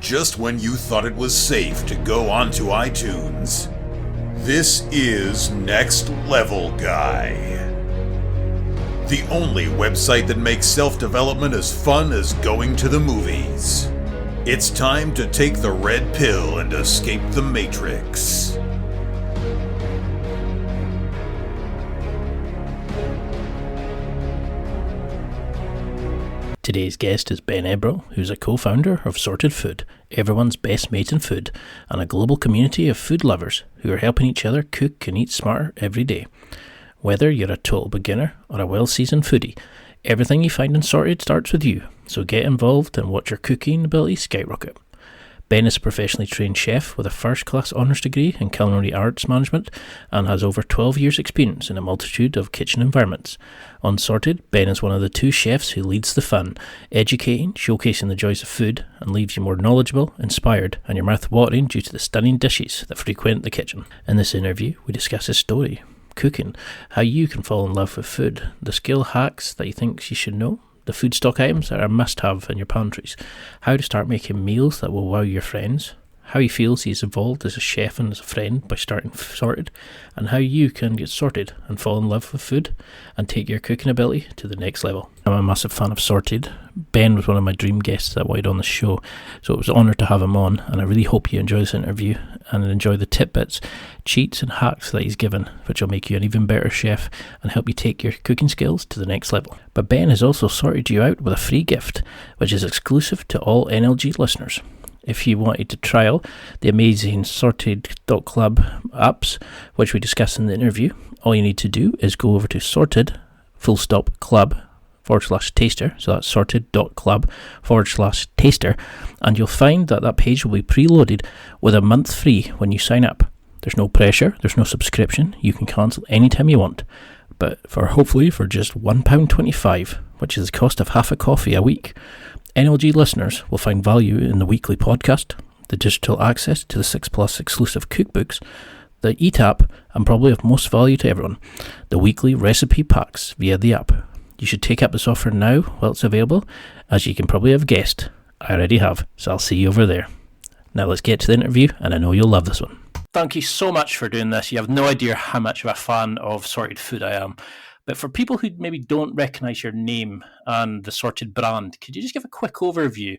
just when you thought it was safe to go onto iTunes. This is Next Level Guy, the only website that makes self-development as fun as going to the movies. It's time to take the red pill and escape the Matrix. Today's guest is Ben Ebbrell, who's a co-founder of Sorted Food, everyone's best mate in food, and a global community of food lovers who are helping each other cook and eat smarter every day. Whether you're a total beginner or a well-seasoned foodie, everything you find in Sorted starts with you, so get involved and watch your cooking ability skyrocket. Ben is a professionally trained chef with a first-class honours degree in culinary arts management and has over 12 years' experience in a multitude of kitchen environments. On Sorted, Ben is one of the two chefs who leads the fun, educating, showcasing the joys of food, and leaves you more knowledgeable, inspired, and your mouth watering due to the stunning dishes that frequent the kitchen. In this interview, we discuss his story, cooking, how you can fall in love with food, the skill hacks that he thinks you should know, the food stock items that are a must-have in your pantries, how to start making meals that will wow your friends, how he feels he's evolved as a chef and as a friend by starting Sorted, and how you can get sorted and fall in love with food and take your cooking ability to the next level. I'm a massive fan of Sorted. Ben was one of my dream guests that I wanted on the show, so it was an honour to have him on, and I really hope you enjoy this interview and enjoy the tidbits, cheats and hacks that he's given, which will make you an even better chef and help you take your cooking skills to the next level. But Ben has also sorted you out with a free gift, which is exclusive to all NLG listeners. If you wanted to trial the amazing Sorted.club apps, which we discussed in the interview, all you need to do is go over to Sorted, /club/taster, so that's Sorted.club/taster, and you'll find that page will be preloaded with a month free when you sign up. There's no pressure, there's no subscription, you can cancel anytime you want, but hopefully for just £1.25, which is the cost of half a coffee a week. NLG listeners will find value in the weekly podcast, the digital access to the 6+ exclusive cookbooks, the Eat app, and probably of most value to everyone, the weekly recipe packs via the app. You should take up this offer now while it's available, as you can probably have guessed. I already have, so I'll see you over there. Now let's get to the interview, and I know you'll love this one. Thank you so much for doing this. You have no idea how much of a fan of Sorted Food I am. But for people who maybe don't recognise your name and the Sorted brand, could you just give a quick overview?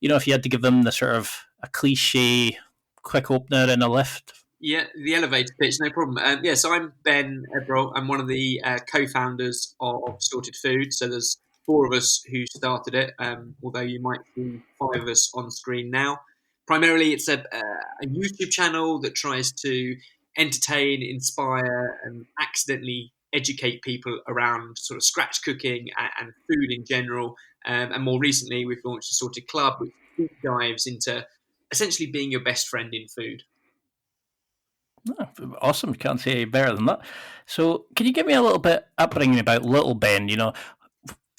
You know, if you had to give them the sort of a cliche, quick opener in a lift. Yeah, the elevator pitch, no problem. So I'm Ben Ebbrell. I'm one of the co-founders of Sorted Food. So there's 4 of us who started it, although you might see 5 of us on screen now. Primarily, it's a YouTube channel that tries to entertain, inspire, and accidentally educate people around sort of scratch cooking and food in general. And more recently, we've launched a Sorted Club, which deep dives into essentially being your best friend in food. Oh, awesome. Can't say better than that. So can you give me a little bit upbringing about little Ben,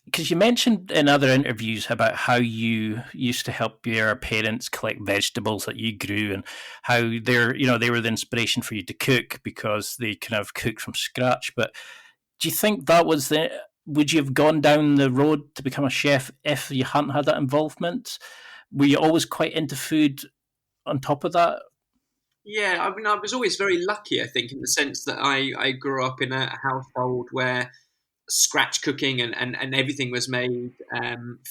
because you mentioned in other interviews about how you used to help your parents collect vegetables that you grew and how they were the inspiration for you to cook because they kind of cooked from scratch. But do you think that was would you have gone down the road to become a chef if you hadn't had that involvement? Were you always quite into food on top of that? Yeah, I mean, I was always very lucky, I think, in the sense that I grew up in a household where scratch cooking and everything was made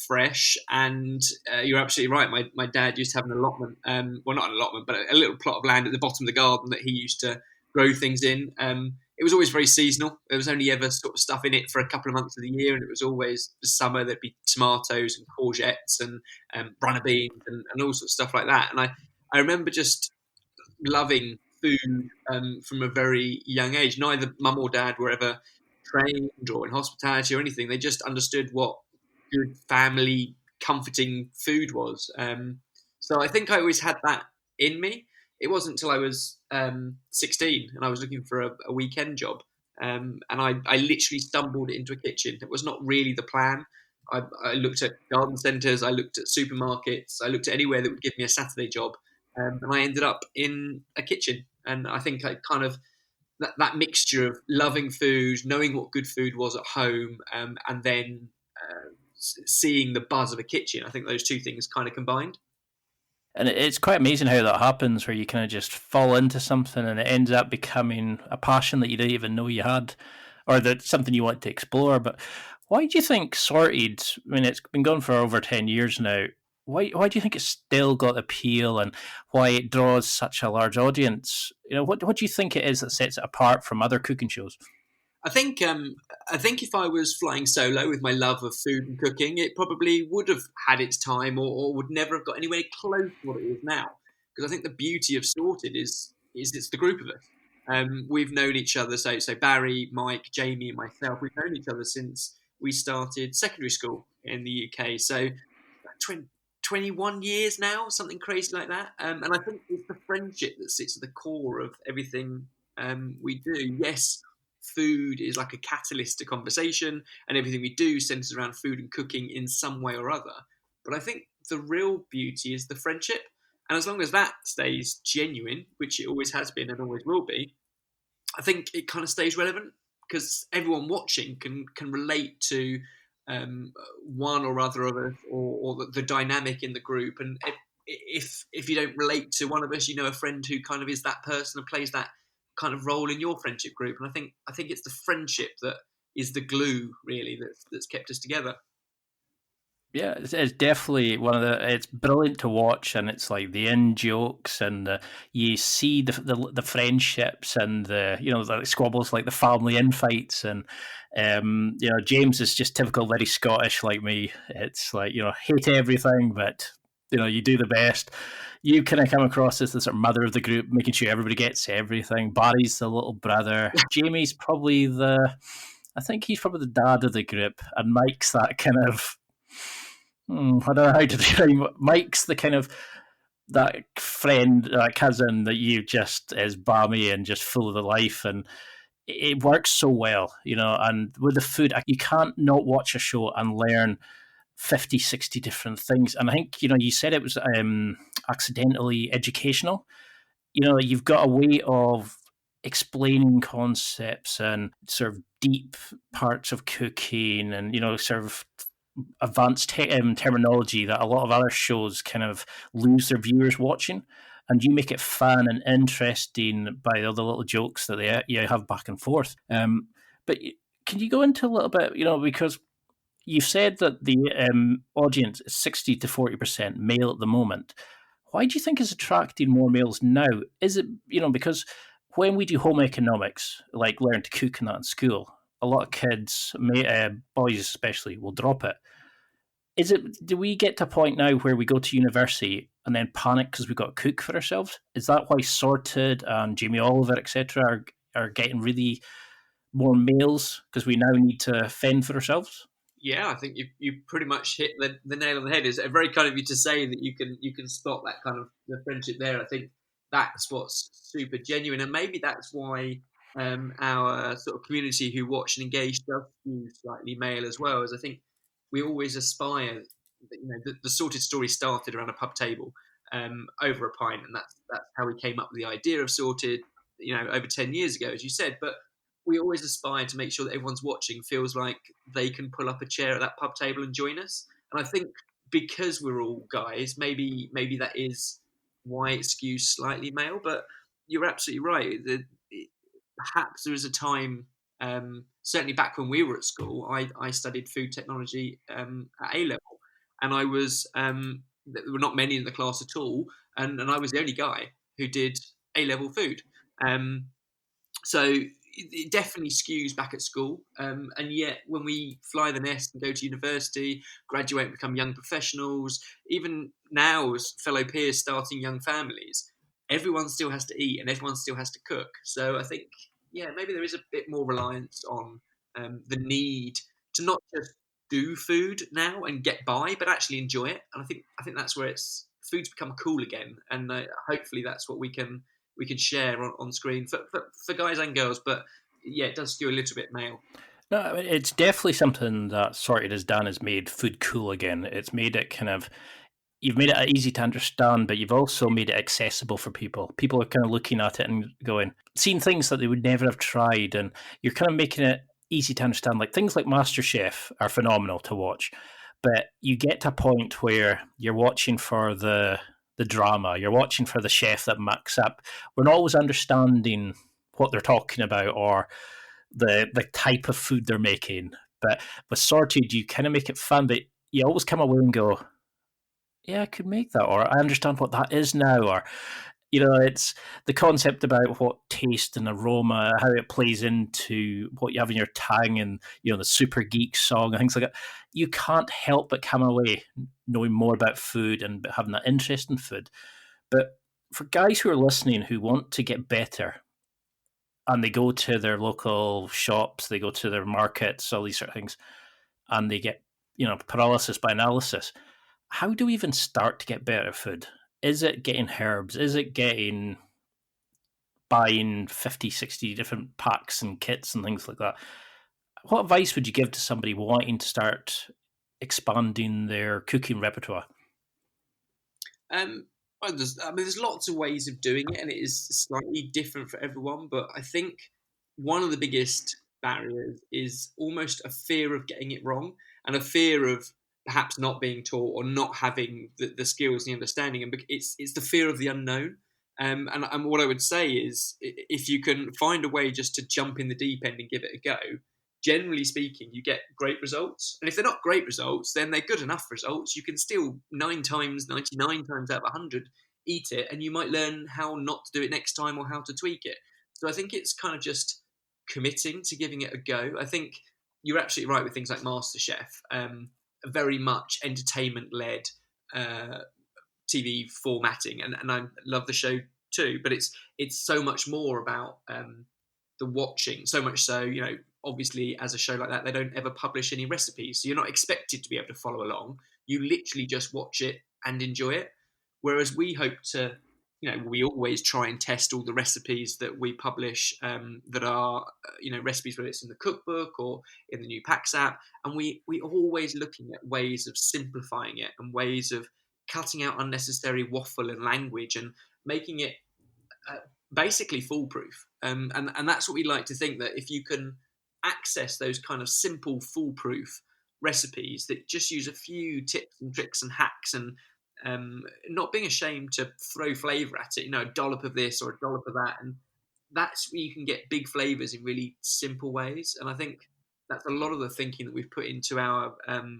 fresh. And you're absolutely right. My dad used to have an allotment, well, not an allotment, but a little plot of land at the bottom of the garden that he used to grow things in. It was always very seasonal. There was only ever sort of stuff in it for a couple of months of the year, and it was always the summer. There'd be tomatoes and courgettes and runner beans and all sorts of stuff like that. And I remember just loving food from a very young age. Neither mum or dad were ever trained or in hospitality or anything. They just understood what good family comforting food was. So I think I always had that in me. It wasn't until I was 16 and I was looking for a weekend job. And I literally stumbled into a kitchen. It was not really the plan. I looked at garden centres, I looked at supermarkets, I looked at anywhere that would give me a Saturday job. And I ended up in a kitchen. And I think I kind of, that mixture of loving food, knowing what good food was at home, and then seeing the buzz of a kitchen, I think those two things kind of combined. And it's quite amazing how that happens, where you kind of just fall into something and it ends up becoming a passion that you didn't even know you had, or that's something you want to explore. But why do you think Sorted, I mean, it's been going for over 10 years now, why do you think it's still got appeal, and why it draws such a large audience? What do you think it is that sets it apart from other cooking shows? I think I think if I was flying solo with my love of food and cooking, it probably would have had its time, or would never have got anywhere close to what it is now. Because I think the beauty of Sorted is it's the group of us. We've known each other. So Barry, Mike, Jamie, and myself. We've known each other since we started secondary school in the UK. So 21 years now, something crazy like that. And I think it's the friendship that sits at the core of everything we do. Yes, food is like a catalyst to conversation, and everything we do centers around food and cooking in some way or other. But I think the real beauty is the friendship. And as long as that stays genuine, which it always has been and always will be, I think it kind of stays relevant because everyone watching can relate to one or other of us, or the dynamic in the group. And if you don't relate to one of us, you know a friend who kind of is that person and plays that kind of role in your friendship group. And I think it's the friendship that is the glue really that's kept us together. Yeah, it's definitely one of the. It's brilliant to watch, and it's like the in jokes, and you see the friendships, and the squabbles, like the family infights, and James is just typical, very Scottish like me. It's like hate everything, but you do the best. You kind of come across as the sort of mother of the group, making sure everybody gets everything. Barry's the little brother. Jamie's probably I think he's probably the dad of the group, and Mike's that kind of. I don't know how to describe. Mike's the kind of that friend, that cousin that you just is balmy and just full of the life, and it works so well, And with the food, you can't not watch a show and learn 50, 60 different things. And I think you said it was accidentally educational. You've got a way of explaining concepts and sort of deep parts of cooking, and sort of advanced terminology that a lot of other shows kind of lose their viewers watching, and you make it fun and interesting by all the little jokes that you have back and forth. But can you go into a little bit, because you said that the audience is 60 to 40% male at the moment. Why do you think it's attracting more males now? Is it, because when we do home economics, like learn to cook and that in school, a lot of kids, boys especially, will drop it. Do we get to a point now where we go to university and then panic because we've got to cook for ourselves? Is that why Sorted and Jamie Oliver, etc., are getting really more males because we now need to fend for ourselves? Yeah, I think you pretty much hit the nail on the head. It's very kind of you to say that you can spot that kind of the friendship there. I think that's what's super genuine, and maybe that's why our sort of community who watch and engage does skew slightly male as well. As I think we always aspire. The Sorted story started around a pub table over a pint, and that's how we came up with the idea of Sorted. Over 10 years ago, as you said, but we always aspire to make sure that everyone's watching feels like they can pull up a chair at that pub table and join us. And I think because we're all guys, maybe that is why it skews slightly male. But you're absolutely right. Perhaps there is a time, certainly back when we were at school, I studied food technology at A level, and I was there were not many in the class at all, and I was the only guy who did A level food. So it definitely skews back at school, and yet when we fly the nest and go to university, graduate and become young professionals, even now as fellow peers starting young families, everyone still has to eat and everyone still has to cook. So I think, maybe there is a bit more reliance on the need to not just do food now and get by, but actually enjoy it. And I think that's where food's become cool again, and hopefully that's what we can share on screen for guys and girls. But it does skew a little bit male. No, it's definitely something that Sorted has done, has made food cool again. It's made it you've made it easy to understand, but you've also made it accessible for people. People are kind of looking at it and seeing things that they would never have tried, and you're kind of making it easy to understand. Like things like MasterChef are phenomenal to watch, but you get to a point where you're watching for the the drama. You're watching for the chef that mucks up. We're not always understanding what they're talking about or the type of food they're making. But with Sorted, you kind of make it fun, but you always come away and go, yeah, I could make that, or I understand what that is now, or it's the concept about what taste and aroma, how it plays into what you have in your tongue, and the super geek song and things like that. You can't help but come away knowing more about food and having that interest in food. But for guys who are listening who want to get better, and they go to their local shops, they go to their markets, all these sort of things, and they get paralysis by analysis. How do we even start to get better at food? Is it getting herbs? Is it buying 50, 60 different packs and kits and things like that? What advice would you give to somebody wanting to start expanding their cooking repertoire? Well, there's lots of ways of doing it, and it is slightly different for everyone. But I think one of the biggest barriers is almost a fear of getting it wrong, and a fear of perhaps not being taught or not having the skills and the understanding. And it's the fear of the unknown. And what I would say is, if you can find a way just to jump in the deep end and give it a go, generally speaking, you get great results. And if they're not great results, then they're good enough results. You can still 99 times out of 100 eat it, and you might learn how not to do it next time or how to tweak it. So I think it's kind of just committing to giving it a go. I think you're absolutely right with things like MasterChef, very much entertainment-led TV formatting, and I love the show too. But it's so much more about the watching. So much so, obviously, as a show like that, they don't ever publish any recipes, so you're not expected to be able to follow along. You literally just watch it and enjoy it. Whereas we hope to, we always try and test all the recipes that we publish that are, recipes, whether it's in the cookbook or in the new Packs app, and we always looking at ways of simplifying it and ways of cutting out unnecessary waffle and language and making it basically foolproof. And that's what we like to think, that if you can access those kind of simple foolproof recipes that just use a few tips and tricks and hacks, and not being ashamed to throw flavour at it, a dollop of this or a dollop of that, and that's where you can get big flavours in really simple ways. And I think that's a lot of the thinking that we've put into our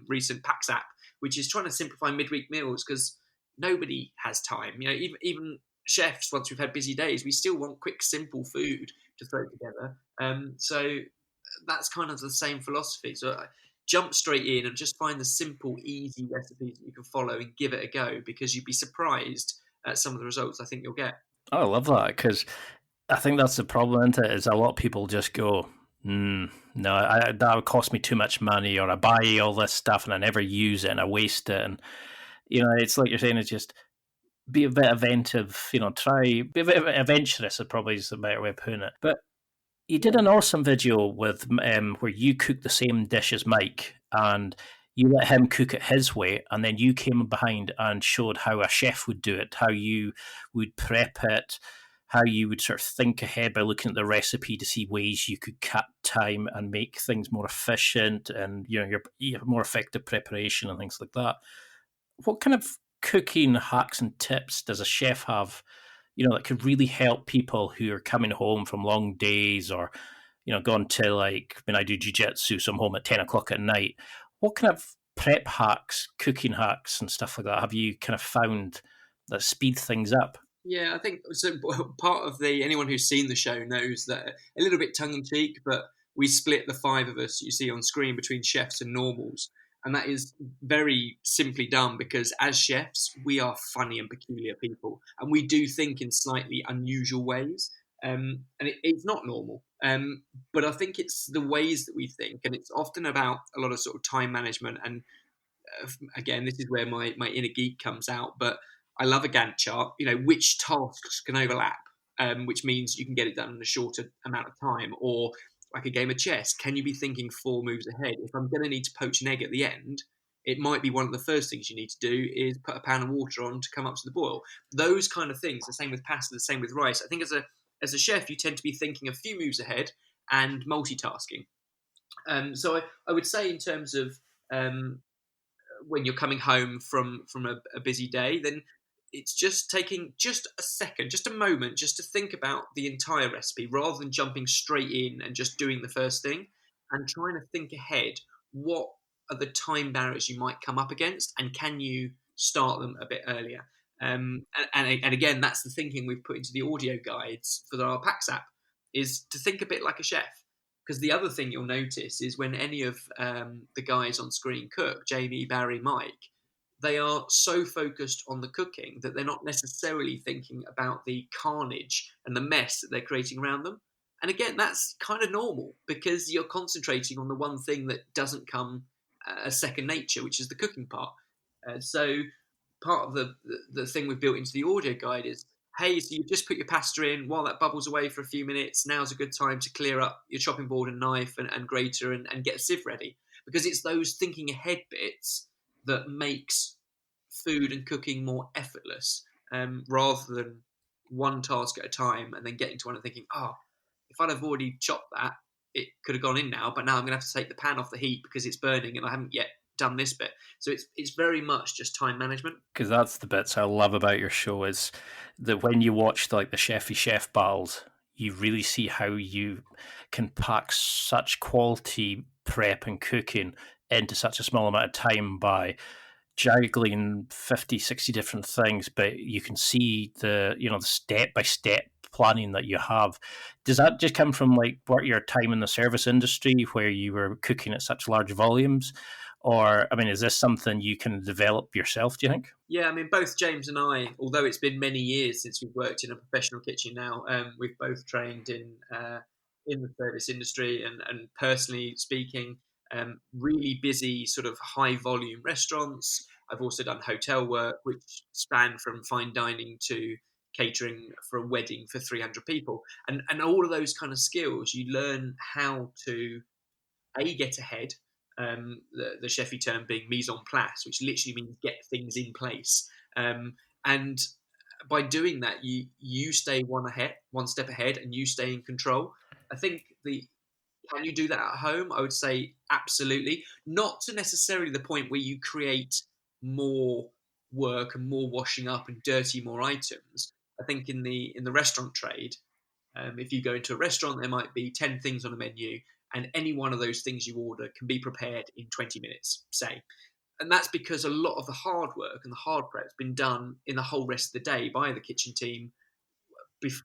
recent Packs app, which is trying to simplify midweek meals, because nobody has time. Even chefs, once we've had busy days, we still want quick, simple food to throw together. So that's kind of the same philosophy. So jump straight in and just find the simple, easy recipes that you can follow and give it a go, because you'd be surprised at some of the results I think you'll get. Oh, I love that, because I think that's the problem, isn't it? Is a lot of people just go, no, that would cost me too much money, or I buy all this stuff and I never use it and I waste it. And, it's like you're saying, it's just be a bit inventive, be a bit adventurous, probably is the better way of putting it. But you did an awesome video with where you cooked the same dish as Mike, and you let him cook it his way, and then you came behind and showed how a chef would do it, how you would prep it, how you would sort of think ahead by looking at the recipe to see ways you could cut time and make things more efficient, and you have more effective preparation and things like that. What kind of cooking hacks and tips does a chef have, that could really help people who are coming home from long days, or, gone to, like, when I do jiu-jitsu, so I'm home at 10 o'clock at night. What kind of prep hacks, cooking hacks and stuff like that have you kind of found that speed things up? Yeah, I think so. Part of anyone who's seen the show knows that, a little bit tongue-in-cheek, but we split the five of us you see on screen between chefs and normals. And that is very simply done because as chefs, we are funny and peculiar people, and we do think in slightly unusual ways. And it's not normal. But I think it's the ways that we think, and it's often about a lot of sort of time management. And again, this is where my inner geek comes out. But I love a Gantt chart. Which tasks can overlap, which means you can get it done in a shorter amount of time, or like a game of chess, can you be thinking 4 moves ahead? If I'm going to need to poach an egg at the end, it might be one of the first things you need to do is put a pan of water on to come up to the boil. Those kind of things, the same with pasta, the same with rice. I think as a chef, you tend to be thinking a few moves ahead and multitasking. So I would say, in terms of when you're coming home from a busy day, then it's just taking just a second, just a moment, just to think about the entire recipe rather than jumping straight in and just doing the first thing, and trying to think ahead. What are the time barriers you might come up against, and can you start them a bit earlier? And again, that's the thinking we've put into the audio guides for our Packs app, is to think a bit like a chef. Because the other thing you'll notice is when any of the guys on screen cook, Jamie, Barry, Mike, they are so focused on the cooking that they're not necessarily thinking about the carnage and the mess that they're creating around them. And again, that's kind of normal because you're concentrating on the one thing that doesn't come as second nature, which is the cooking part. So part of the thing we've built into the audio guide is, hey, so you just put your pasta in while that bubbles away for a few minutes. Now's a good time to clear up your chopping board and knife and grater and get a sieve ready. Because it's those thinking ahead bits that makes food and cooking more effortless, rather than one task at a time and then getting to one and thinking, oh, if I'd have already chopped that, it could have gone in now, but now I'm going to have to take the pan off the heat because it's burning and I haven't yet done this bit. So it's very much just time management. Because that's the bits I love about your show, is that when you watch the Chefy Chef battles, you really see how you can pack such quality prep and cooking into such a small amount of time by juggling 50, 60 different things, but you can see the step-by-step planning that you have. Does that just come from your time in the service industry where you were cooking at such large volumes? Or, I mean, is this something you can develop yourself, do you think? Yeah, I mean, both James and I, although it's been many years since we've worked in a professional kitchen now, we've both trained in the service industry, and personally speaking, really busy sort of high volume restaurants. I've also done hotel work, which span from fine dining to catering for a wedding for 300 people. And all of those kind of skills, you learn how to, get ahead. The chefy term being mise en place, which literally means get things in place. And by doing that, you stay one step ahead, and you stay in control. I think can you do that at home? I would say absolutely. Not to necessarily the point where you create more work and more washing up and dirty more items. I think in the restaurant trade, if you go into a restaurant, there might be 10 things on a menu, and any one of those things you order can be prepared in 20 minutes, say. And that's because a lot of the hard work and the hard prep has been done in the whole rest of the day by the kitchen team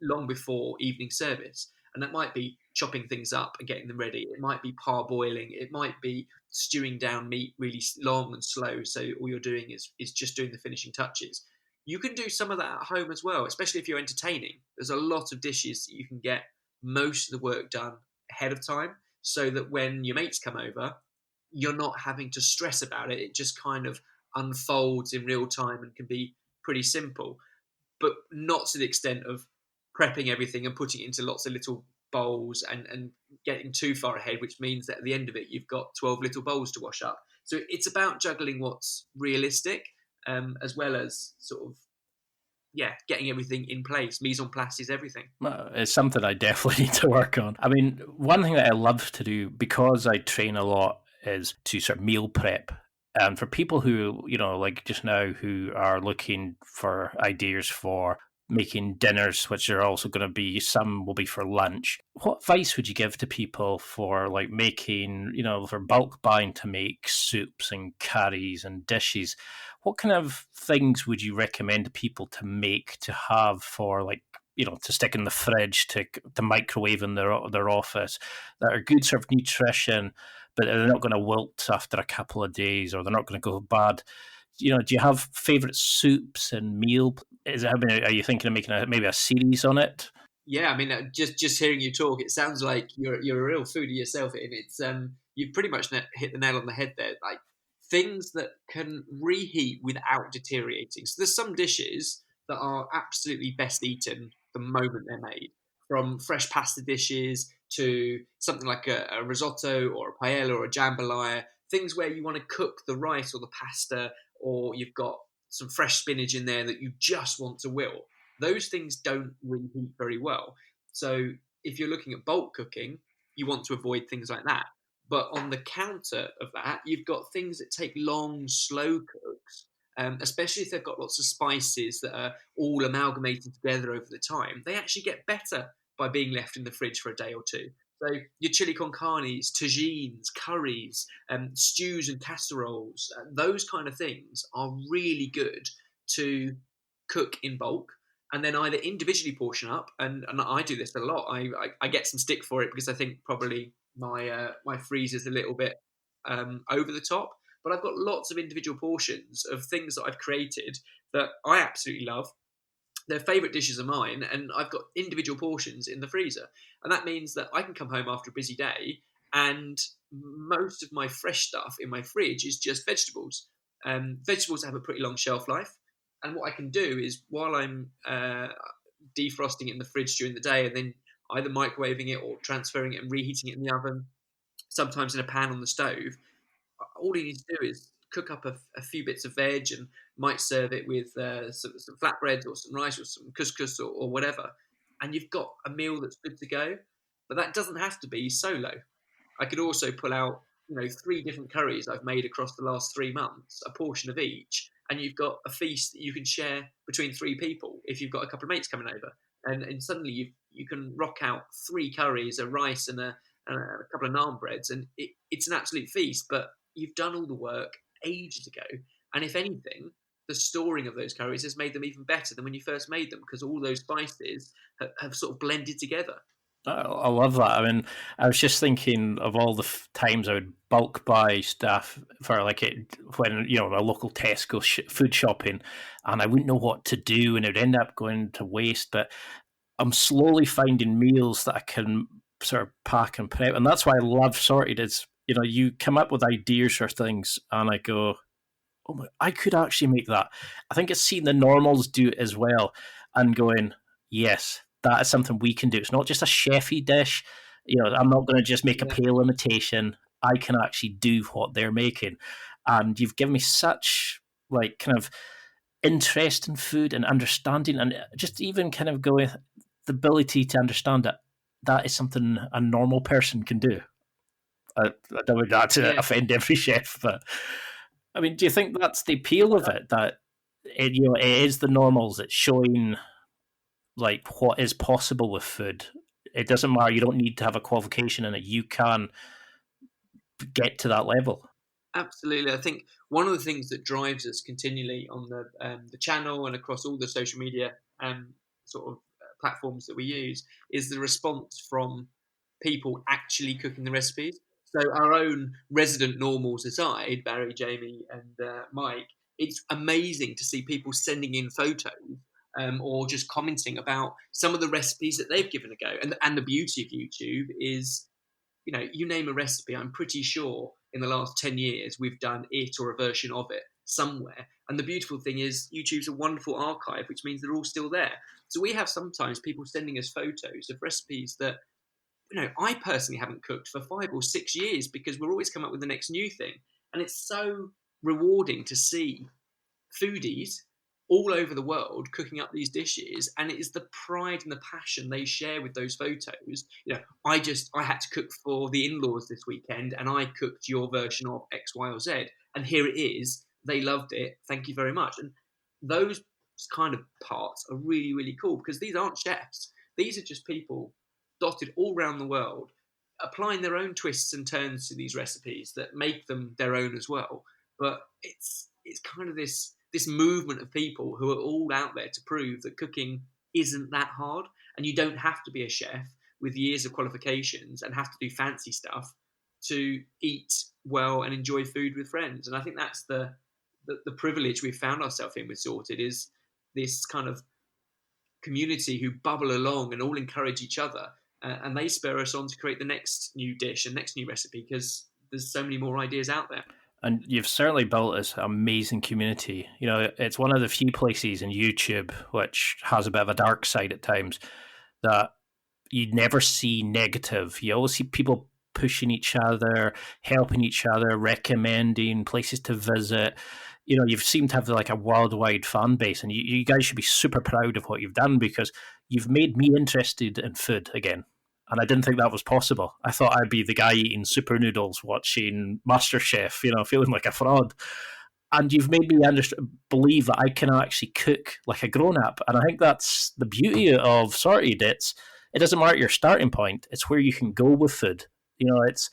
long before evening service. And that might be chopping things up and getting them ready. It might be parboiling. It might be stewing down meat really long and slow. So all you're doing is just doing the finishing touches. You can do some of that at home as well, especially if you're entertaining. There's a lot of dishes that you can get most of the work done ahead of time, so that when your mates come over, you're not having to stress about it. It just kind of unfolds in real time and can be pretty simple, but not to the extent of prepping everything and putting it into lots of little bowls and getting too far ahead, which means that at the end of it, you've got 12 little bowls to wash up. So it's about juggling what's realistic, as well as sort of, getting everything in place. Mise en place is everything. Well, it's something I definitely need to work on. I mean, one thing that I love to do, because I train a lot, is to sort of meal prep. And for people who, like just now, who are looking for ideas for making dinners, which are also going to be, some will be for lunch, what advice would you give to people for making, for bulk buying to make soups and curries and dishes? What kind of things would you recommend people to make, to have for to stick in the fridge, to microwave in their office, that are good sort of nutrition, but they're not going to wilt after a couple of days, or they're not going to go bad? Do you have favourite soups and meal? Are you thinking of making maybe a series on it? Yeah, I mean, just hearing you talk, it sounds like you're a real foodie yourself, and it's you've pretty much hit the nail on the head there. Like, things that can reheat without deteriorating. So there's some dishes that are absolutely best eaten the moment they're made, from fresh pasta dishes to something like a risotto or a paella or a jambalaya, things where you want to cook the rice or the pasta, or you've got some fresh spinach in there that you just want to wilt. Those things don't reheat very well. So if you're looking at bulk cooking, you want to avoid things like that. But on the counter of that, you've got things that take long, slow cooks, especially if they've got lots of spices that are all amalgamated together over the time, they actually get better by being left in the fridge for a day or two. So your chili con carnes, tagines, curries, stews and casseroles, those kind of things are really good to cook in bulk and then either individually portion up. And I do this a lot. I get some stick for it because I think probably my freezer's a little bit over the top. But I've got lots of individual portions of things that I've created that I absolutely love. They're favourite dishes of mine, and I've got individual portions in the freezer. And that means that I can come home after a busy day, and most of my fresh stuff in my fridge is just vegetables. Vegetables have a pretty long shelf life, and what I can do is while I'm defrosting it in the fridge during the day, and then either microwaving it or transferring it and reheating it in the oven, sometimes in a pan on the stove, all you need to do is cook up a few bits of veg and might serve it with some flatbreads or some rice or some couscous or whatever, and you've got a meal that's good to go. But that doesn't have to be solo. I could also pull out 3 different curries I've made across the last 3 months, a portion of each, and you've got a feast that you can share between 3 people if you've got a couple of mates coming over, and suddenly you can rock out 3 curries, a rice, and a couple of naan breads, and it's an absolute feast. But you've done all the work ages ago, and if anything, the storing of those curries has made them even better than when you first made them because all those spices have sort of blended together. I love that. I mean, I was just thinking of all the times I would bulk buy stuff for when a local Tesco food shopping, and I wouldn't know what to do, and it would end up going to waste. But I'm slowly finding meals that I can sort of pack and prep, and that's why I love Sorted. Is you come up with ideas for things, and I go, oh my, I could actually make that. I think it's seeing the normals do it as well, and going, yes, that is something we can do. It's not just a chefy dish. I'm not going to just make a pale imitation. I can actually do what they're making. And you've given me such kind of interest in food and understanding, and just even kind of going the ability to understand that is something a normal person can do. I don't want that to offend every chef, but I mean, do you think that's the appeal of it? That it is the normals. It's showing what is possible with food. It doesn't matter. You don't need to have a qualification in it. You can get to that level. Absolutely. I think one of the things that drives us continually on the channel and across all the social media sort of platforms that we use is the response from people actually cooking the recipes. So our own resident normals aside, Barry, Jamie, and Mike, it's amazing to see people sending in photos or just commenting about some of the recipes that they've given a go. And the beauty of YouTube is, you name a recipe, I'm pretty sure in the last 10 years we've done it or a version of it somewhere. And the beautiful thing is YouTube's a wonderful archive, which means they're all still there. So we have sometimes people sending us photos of recipes that I personally haven't cooked for 5 or 6 years because we're always coming up with the next new thing. And it's so rewarding to see foodies all over the world cooking up these dishes, and it is the pride and the passion they share with those photos. I had to cook for the in-laws this weekend, and I cooked your version of X, Y, or Z, and here it is. They loved it. Thank you very much. And those kind of parts are really, really cool because these aren't chefs. These are just people dotted all around the world, applying their own twists and turns to these recipes that make them their own as well. But it's kind of this movement of people who are all out there to prove that cooking isn't that hard, and you don't have to be a chef with years of qualifications and have to do fancy stuff to eat well and enjoy food with friends. And I think that's the privilege we've found ourselves in with Sorted, is this kind of community who bubble along and all encourage each other, and they spur us on to create the next new dish and next new recipe because there's so many more ideas out there. And you've certainly built this amazing community. It's one of the few places in YouTube which has a bit of a dark side at times that you never see negative. You always see people pushing each other, helping each other, recommending places to visit. You seem to have a worldwide fan base, and you guys should be super proud of what you've done because you've made me interested in food again. And I didn't think that was possible. I thought I'd be the guy eating super noodles, watching MasterChef, feeling like a fraud. and you've made me believe that I can actually cook like a grown-up. And I think that's the beauty of Sorted. It doesn't matter your starting point, it's where you can go with food. It's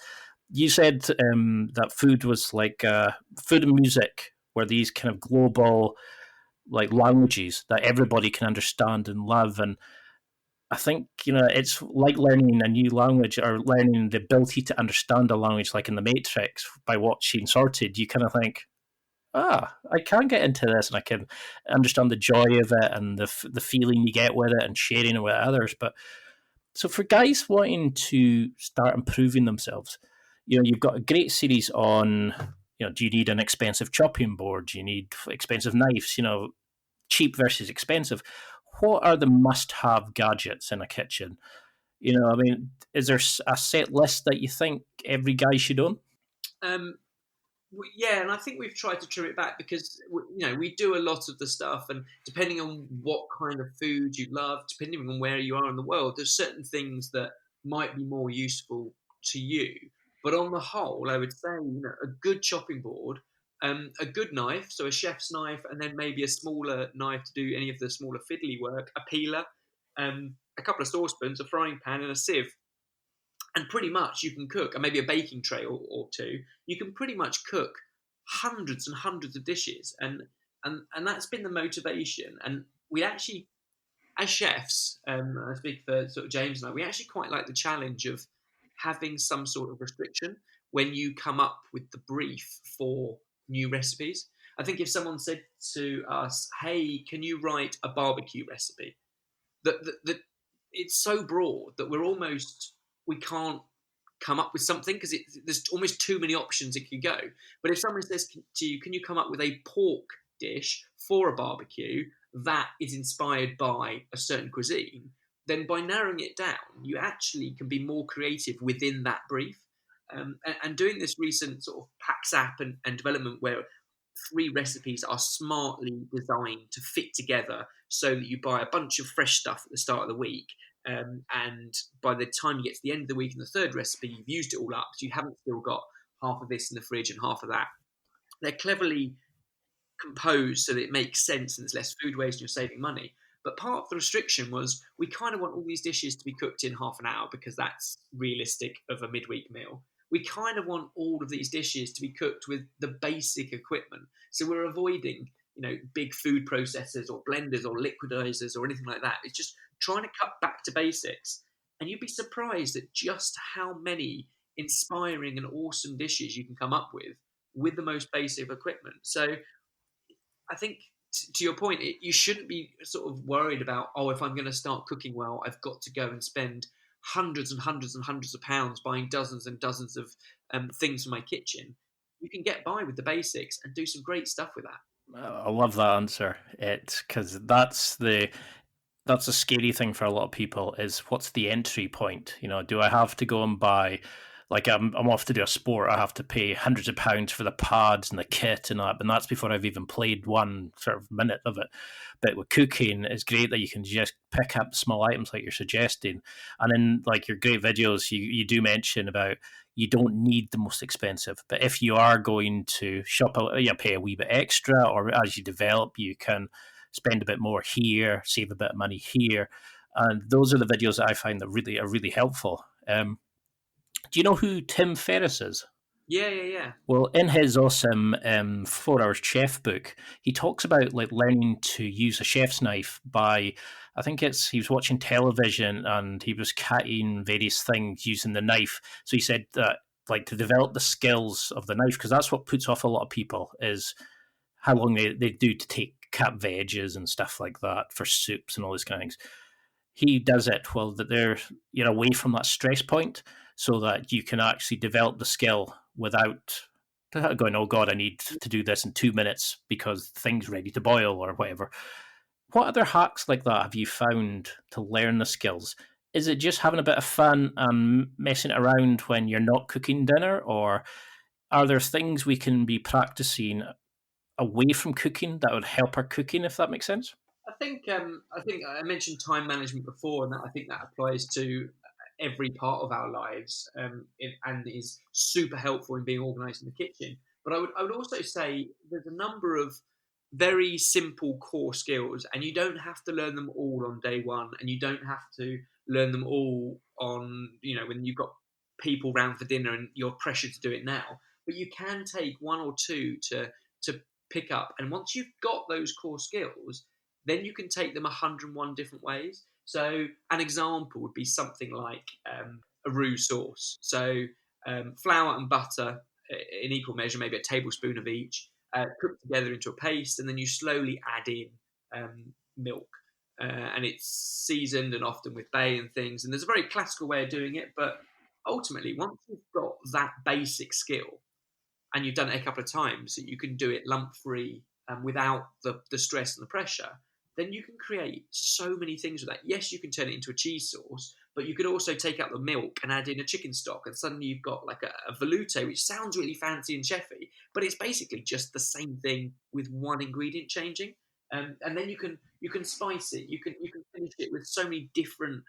you said that food was like food and music were these kind of global like languages that everybody can understand and love. And I think it's like learning a new language or learning the ability to understand a language, like in the Matrix. By watching Sorted, you kind of think, I can get into this, and I can understand the joy of it and the feeling you get with it, and sharing it with others. But so for guys wanting to start improving themselves, you've got a great series on. Do you need an expensive chopping board? Do you need expensive knives? Cheap versus expensive. What are the must-have gadgets in a kitchen? I mean, is there a set list that you think every guy should own? Yeah, and I think we've tried to trim it back because we do a lot of the stuff, and depending on what kind of food you love, depending on where you are in the world, there's certain things that might be more useful to you. But on the whole, I would say a good chopping board, a good knife, so a chef's knife, and then maybe a smaller knife to do any of the smaller fiddly work, a peeler, a couple of saucepans, a frying pan, and a sieve. And pretty much you can cook, and maybe a baking tray or two. You can pretty much cook hundreds and hundreds of dishes, and that's been the motivation. And we actually, as chefs, I speak for sort of James and I, we actually quite like the challenge of having some sort of restriction when you come up with the brief for new recipes. I think if someone said to us, "Hey, can you write a barbecue recipe?" that it's so broad that we can't come up with something because there's almost too many options it could go. But if someone says to you, "Can you come up with a pork dish for a barbecue that is inspired by a certain cuisine?" Then by narrowing it down, you actually can be more creative within that brief. And doing this recent sort of packs app and development where 3 recipes are smartly designed to fit together so that you buy a bunch of fresh stuff at the start of the week. And by the time you get to the end of the week in the 3rd recipe, you've used it all up. So you haven't still got half of this in the fridge and half of that. They're cleverly composed so that it makes sense and there's less food waste and you're saving money. But part of the restriction was we kind of want all these dishes to be cooked in half an hour because that's realistic of a midweek meal. We kind of want all of these dishes to be cooked with the basic equipment. So we're avoiding, big food processors or blenders or liquidizers or anything like that. It's just trying to cut back to basics. And you'd be surprised at just how many inspiring and awesome dishes you can come up with the most basic equipment. So I think to your point, you shouldn't be sort of worried about, if I'm going to start cooking well, I've got to go and spend hundreds and hundreds and hundreds of pounds buying dozens and dozens of things for my kitchen. You can get by with the basics and do some great stuff with that. I love that answer. It's because that's the scary thing for a lot of people is what's the entry point? Do I have to go and buy, like I'm off to do a sport, I have to pay hundreds of pounds for the pads and the kit and that, and that's before I've even played one sort of minute of it. But with cooking, it's great that you can just pick up small items like you're suggesting. And in like your great videos, you do mention about you don't need the most expensive, but if you are going to shop, you pay a wee bit extra, or as you develop, you can spend a bit more here, save a bit of money here. And those are the videos that I find that really are really helpful. Do you know who Tim Ferriss is? Yeah. Well, in his awesome 4 Hours Chef book, he talks about like learning to use a chef's knife by, I think he was watching television and he was cutting various things using the knife. So he said that like to develop the skills of the knife, because that's what puts off a lot of people is how long they do to cut veggies and stuff like that for soups and all these kind of things. He does it while that you're away from that stress point, so that you can actually develop the skill without going, "Oh God, I need to do this in 2 minutes because the thing's ready to boil," or whatever. What other hacks like that have you found to learn the skills? Is it just having a bit of fun and messing around when you're not cooking dinner, or are there things we can be practicing away from cooking that would help our cooking, if that makes sense? I think I mentioned time management before, and I think that applies to every part of our lives, and is super helpful in being organised in the kitchen. But I would also say there's a number of very simple core skills, and you don't have to learn them all on day one, and you don't have to learn them all on, when you've got people round for dinner and you're pressured to do it now. But you can take one or two to pick up, and once you've got those core skills, then you can take them 101 different ways. So an example would be something like a roux sauce. So flour and butter in equal measure, maybe a tablespoon of each, cooked together into a paste, and then you slowly add in milk. And it's seasoned and often with bay and things. And there's a very classical way of doing it, but ultimately, once you've got that basic skill and you've done it a couple of times, so you can do it lump free without the stress and the pressure, then you can create so many things with that. Yes, you can turn it into a cheese sauce, but you could also take out the milk and add in a chicken stock, and suddenly you've got like a velouté, which sounds really fancy and chefy, but it's basically just the same thing with one ingredient changing. And then you can spice it. You can finish it with so many different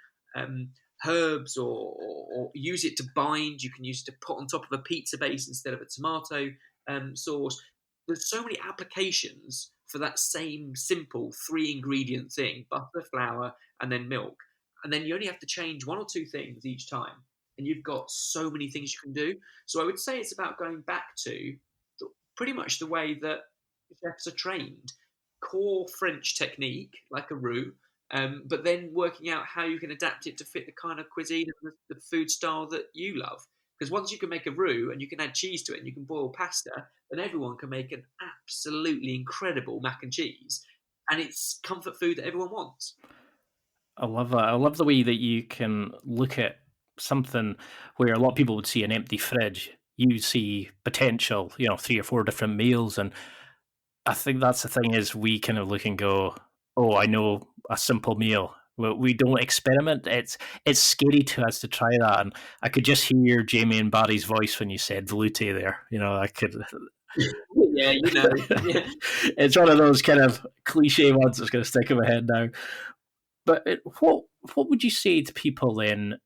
herbs, or use it to bind. You can use it to put on top of a pizza base instead of a tomato sauce. There's so many applications for that same simple 3-ingredient thing: butter, flour, and then milk. And then you only have to change one or two things each time, and you've got so many things you can do. So I would say it's about going back to pretty much the way that chefs are trained: core French technique, like a roux, but then working out how you can adapt it to fit the kind of cuisine and the food style that you love. Because once you can make a roux and you can add cheese to it and you can boil pasta, then everyone can make an absolutely incredible mac and cheese. And it's comfort food that everyone wants. I love that. I love the way that you can look at something where a lot of people would see an empty fridge. You see potential, 3 or 4 different meals. And I think that's the thing, is we kind of look and go, oh, I know a simple meal. Well, we don't experiment. It's scary to us to try that. And I could just hear Jamie and Barry's voice when you said velouté there. I could. Yeah, Yeah. It's one of those kind of cliche ones that's going to stick in my head now. But what would you say to people then?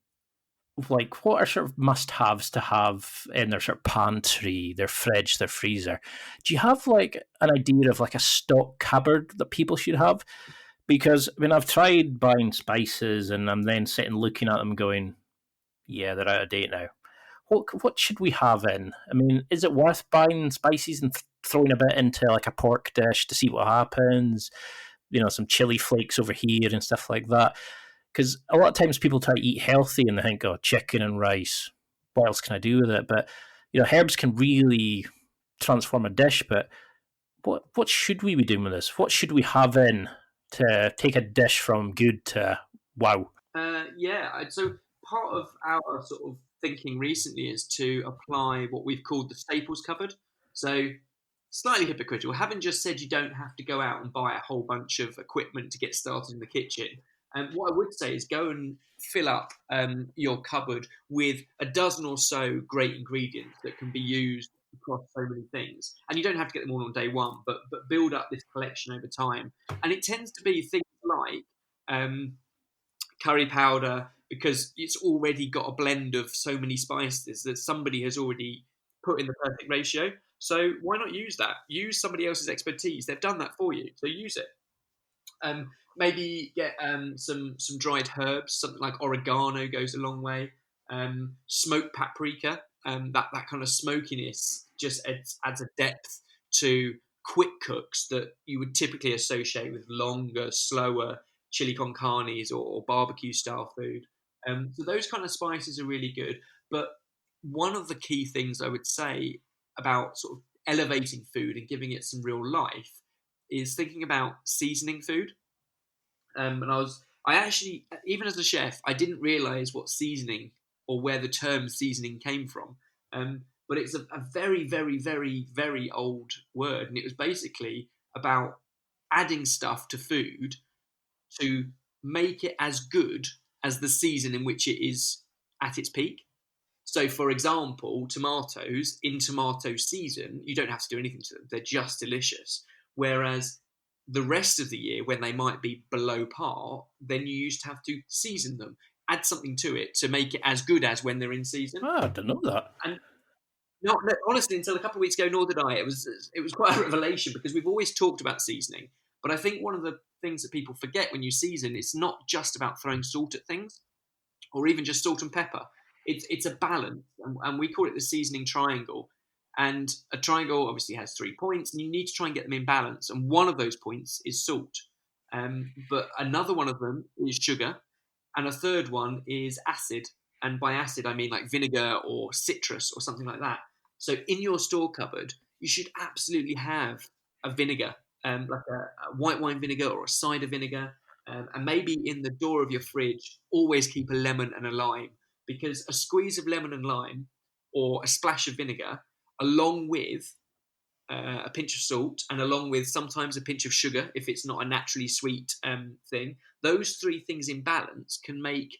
Like, what are sort of must-haves to have in their sort of pantry, their fridge, their freezer? Do you have like an idea of like a stock cupboard that people should have? Because I've tried buying spices, and I'm then sitting looking at them going, yeah, they're out of date now. What should we have in? Is it worth buying spices and throwing a bit into like a pork dish to see what happens? Some chili flakes over here and stuff like that. Because a lot of times people try to eat healthy and they think, oh, chicken and rice, what else can I do with it? But, herbs can really transform a dish. But what should we be doing with this? What should we have in to take a dish from good to wow? So part of our sort of thinking recently is to apply what we've called the staples cupboard. So slightly hypocritical, having just said you don't have to go out and buy a whole bunch of equipment to get started in the kitchen. And what I would say is go and fill up your cupboard with a dozen or so great ingredients that can be used across so many things. And you don't have to get them all on day one, but build up this collection over time. And it tends to be things like curry powder, because it's already got a blend of so many spices that somebody has already put in the perfect ratio. So why not use that? Use somebody else's expertise. They've done that for you, so use it. Maybe get some dried herbs. Something like oregano goes a long way. Smoked paprika, that kind of smokiness just adds a depth to quick cooks that you would typically associate with longer, slower chili con carnes or barbecue style food. So those kind of spices are really good. But one of the key things I would say about sort of elevating food and giving it some real life is thinking about seasoning food. And I actually, even as a chef, I didn't realize what seasoning or where the term seasoning came from. But it's a very, very, very, very old word. And it was basically about adding stuff to food to make it as good as the season in which it is at its peak. So, for example, tomatoes in tomato season, you don't have to do anything to them. They're just delicious. Whereas the rest of the year, when they might be below par, then you used to have to season them, add something to it to make it as good as when they're in season. Oh, I didn't know that. And No, honestly, until a couple of weeks ago, nor did I. It was quite a revelation because we've always talked about seasoning, but I think one of the things that people forget when you season, it's not just about throwing salt at things, or even just salt and pepper. It's a balance, and we call it the seasoning triangle. And a triangle obviously has 3 points, and you need to try and get them in balance. And one of those points is salt, but another one of them is sugar, and a third one is acid. And by acid, I mean like vinegar or citrus or something like that. So in your store cupboard, you should absolutely have a vinegar, like a white wine vinegar or a cider vinegar. And maybe in the door of your fridge, always keep a lemon and a lime, because a squeeze of lemon and lime or a splash of vinegar, along with a pinch of salt, and along with sometimes a pinch of sugar, if it's not a naturally sweet thing, those three things in balance can make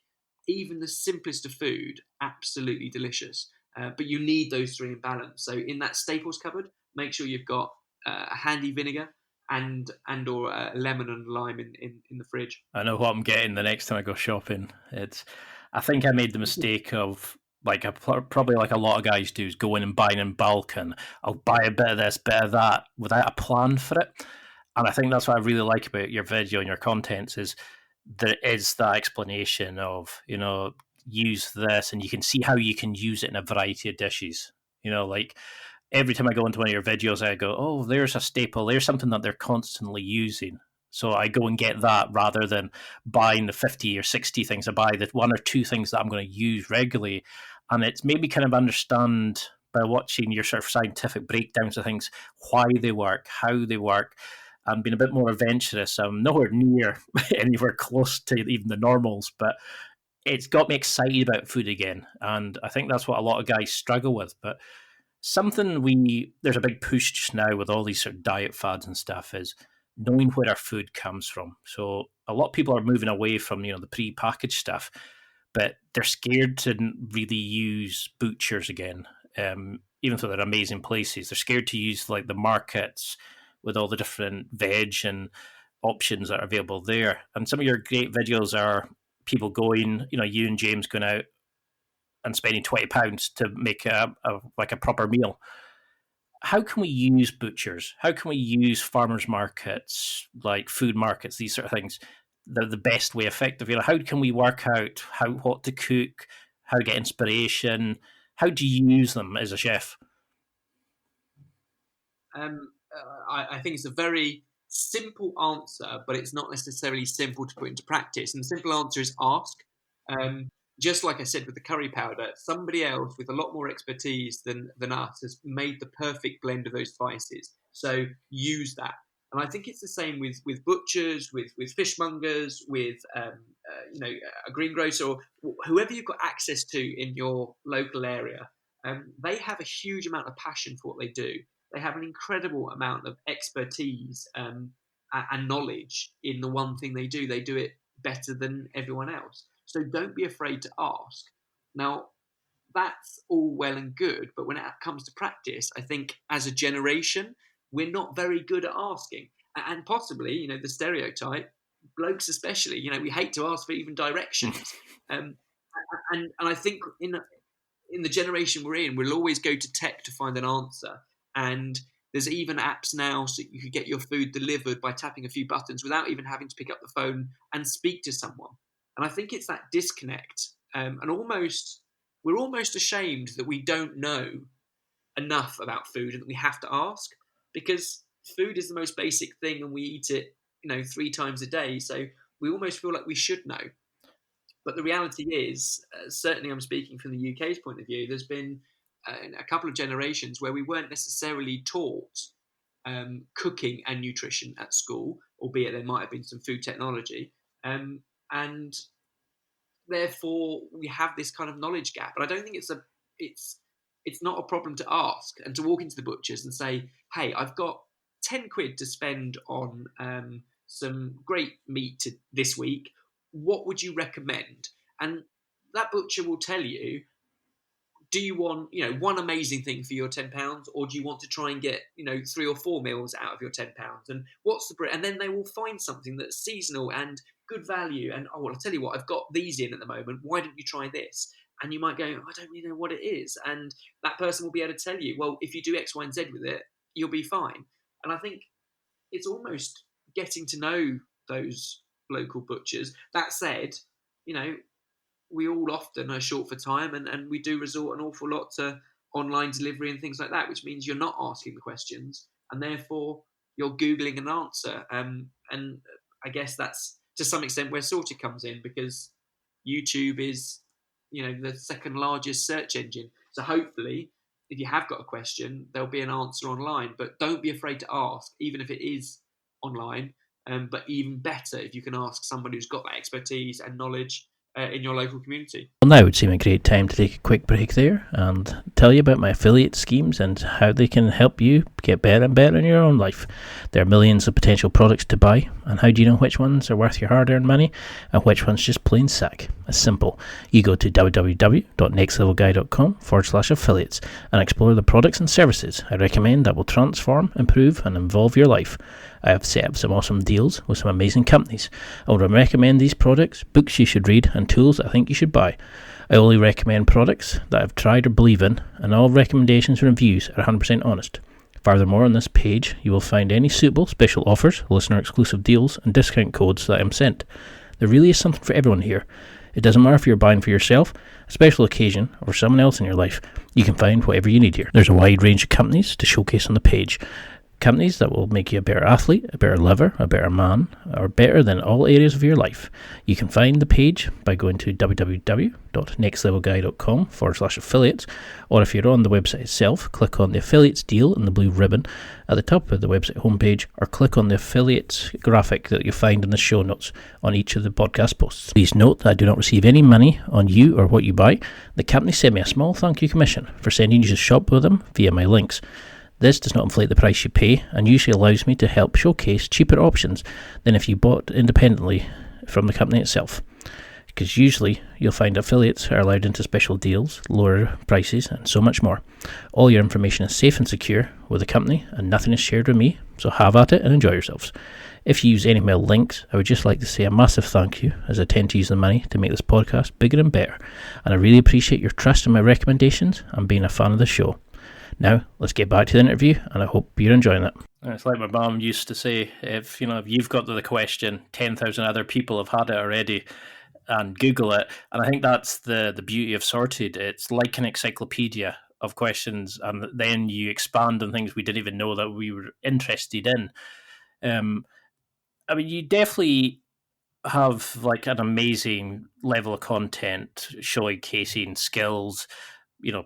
even the simplest of food absolutely delicious. But you need those three in balance. So in that staples cupboard, make sure you've got a handy vinegar and or a lemon and lime in the fridge. I know what I'm getting the next time I go shopping. I think I made the mistake of probably like a lot of guys do, is go in and buy in bulk, and I'll buy a bit of this, bit of that, without a plan for it. And I think that's what I really like about your video and your contents is there is that explanation of, use this, and you can see how you can use it in a variety of dishes. Like every time I go into one of your videos, I go, oh, there's a staple, there's something that they're constantly using. So I go and get that rather than buying the 50 or 60 things. I buy the one or two things that I'm going to use regularly. And it's made me kind of understand by watching your sort of scientific breakdowns of things, why they work, how they work, and being a bit more adventurous. I'm nowhere near anywhere close to even the normals, but it's got me excited about food again. And I think that's what a lot of guys struggle with. But there's a big push just now with all these sort of diet fads and stuff is knowing where our food comes from. So a lot of people are moving away from, the pre-packaged stuff, but they're scared to really use butchers again. Even though they're amazing places, they're scared to use like the markets with all the different veg and options that are available there. And some of your great videos are people going, you and James going out and spending £20 to make a proper meal. How can we use butchers? How can we use farmers markets, like food markets, these sort of things, the best way effective? How can we work out what to cook, how to get inspiration? How do you use them as a chef? I think it's a very simple answer, but it's not necessarily simple to put into practice. And the simple answer is ask. Just like I said with the curry powder, somebody else with a lot more expertise than us has made the perfect blend of those spices. So use that. And I think it's the same with butchers, with fishmongers, with a greengrocer, or whoever you've got access to in your local area. They have a huge amount of passion for what they do. They have an incredible amount of expertise and knowledge in the one thing they do. They do it better than everyone else. So don't be afraid to ask. Now, that's all well and good, but when it comes to practice, I think as a generation, we're not very good at asking. And possibly, the stereotype, blokes especially, we hate to ask for even directions. And I think in the generation we're in, we'll always go to tech to find an answer. And there's even apps now so you could get your food delivered by tapping a few buttons without even having to pick up the phone and speak to someone. And I think it's that disconnect. And we're almost ashamed that we don't know enough about food and that we have to ask, because food is the most basic thing and we eat it, 3 times a day. So we almost feel like we should know. But the reality is, certainly I'm speaking from the UK's point of view, there's been a couple of generations where we weren't necessarily taught cooking and nutrition at school, albeit there might have been some food technology. And therefore we have this kind of knowledge gap. But I don't think it's not a problem to ask and to walk into the butchers and say, hey, I've got 10 quid to spend on some great meat this week. What would you recommend? And that butcher will tell you, do you want, one amazing thing for your £10, or do you want to try and get, 3 or 4 meals out of your £10? And what's the bread? And then they will find something that's seasonal and good value. And, I'll tell you what, I've got these in at the moment. Why don't you try this? and you might go, I don't really know what it is, and that person will be able to tell you, well, if you do X, Y, and Z with it, you'll be fine. And I think it's almost getting to know those local butchers. That said, we all often are short for time, and we do resort an awful lot to online delivery and things like that, which means you're not asking the questions, and therefore you're Googling an answer. And I guess that's to some extent where Sorted comes in, because YouTube is, the second largest search engine. So hopefully, if you have got a question, there'll be an answer online. But don't be afraid to ask, even if it is online. But even better if you can ask somebody who's got that expertise and knowledge in your local community. Well, now would seem a great time to take a quick break there and tell you about my affiliate schemes and how they can help you get better and better in your own life. There are millions of potential products to buy, and how do you know which ones are worth your hard-earned money and which ones just plain suck? It's simple. You go to www.nextlevelguy.com/affiliates and explore the products and services I recommend that will transform, improve, and involve your life. I have set up some awesome deals with some amazing companies. I will recommend these products, books you should read, and tools I think you should buy. I only recommend products that I've tried or believe in, and all recommendations and reviews are 100% honest. Furthermore, on this page, you will find any suitable special offers, listener-exclusive deals, and discount codes that I am sent. There really is something for everyone here. It doesn't matter if you're buying for yourself, a special occasion, or someone else in your life. You can find whatever you need here. There's a wide range of companies to showcase on the page. Companies that will make you a better athlete, a better lover, a better man, or better than all areas of your life. You can find the page by going to www.nextlevelguy.com/affiliates, or if you're on the website itself, click on the affiliates deal in the blue ribbon at the top of the website homepage, or click on the affiliates graphic that you'll find in the show notes on each of the podcast posts. Please note that I do not receive any money on you or what you buy. The company sent me a small thank you commission for sending you to shop with them via my links. This does not inflate the price you pay, and usually allows me to help showcase cheaper options than if you bought independently from the company itself. Because usually you'll find affiliates are allowed into special deals, lower prices, and so much more. All your information is safe and secure with the company, and nothing is shared with me, so have at it and enjoy yourselves. If you use any of my links, I would just like to say a massive thank you, as I tend to use the money to make this podcast bigger and better, and I really appreciate your trust in my recommendations and being a fan of the show. Now, let's get back to the interview, and I hope you're enjoying it. It's like my mum used to say, if you've got the question, 10,000 other people have had it already, and Google it. And I think that's the beauty of Sorted. It's like an encyclopedia of questions, and then you expand on things we didn't even know that we were interested in. You definitely have like an amazing level of content showcasing skills,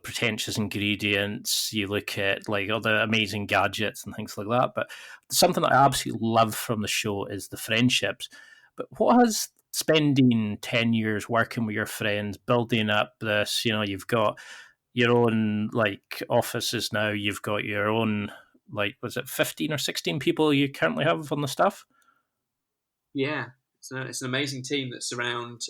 pretentious ingredients. You look at like all the amazing gadgets and things like that. But something that I absolutely love from the show is the friendships. But what has spending 10 years working with your friends, building up this, you've got your own like offices now, you've got your own, like, was it 15 or 16 people you currently have on the staff? Yeah, it's an amazing team that's around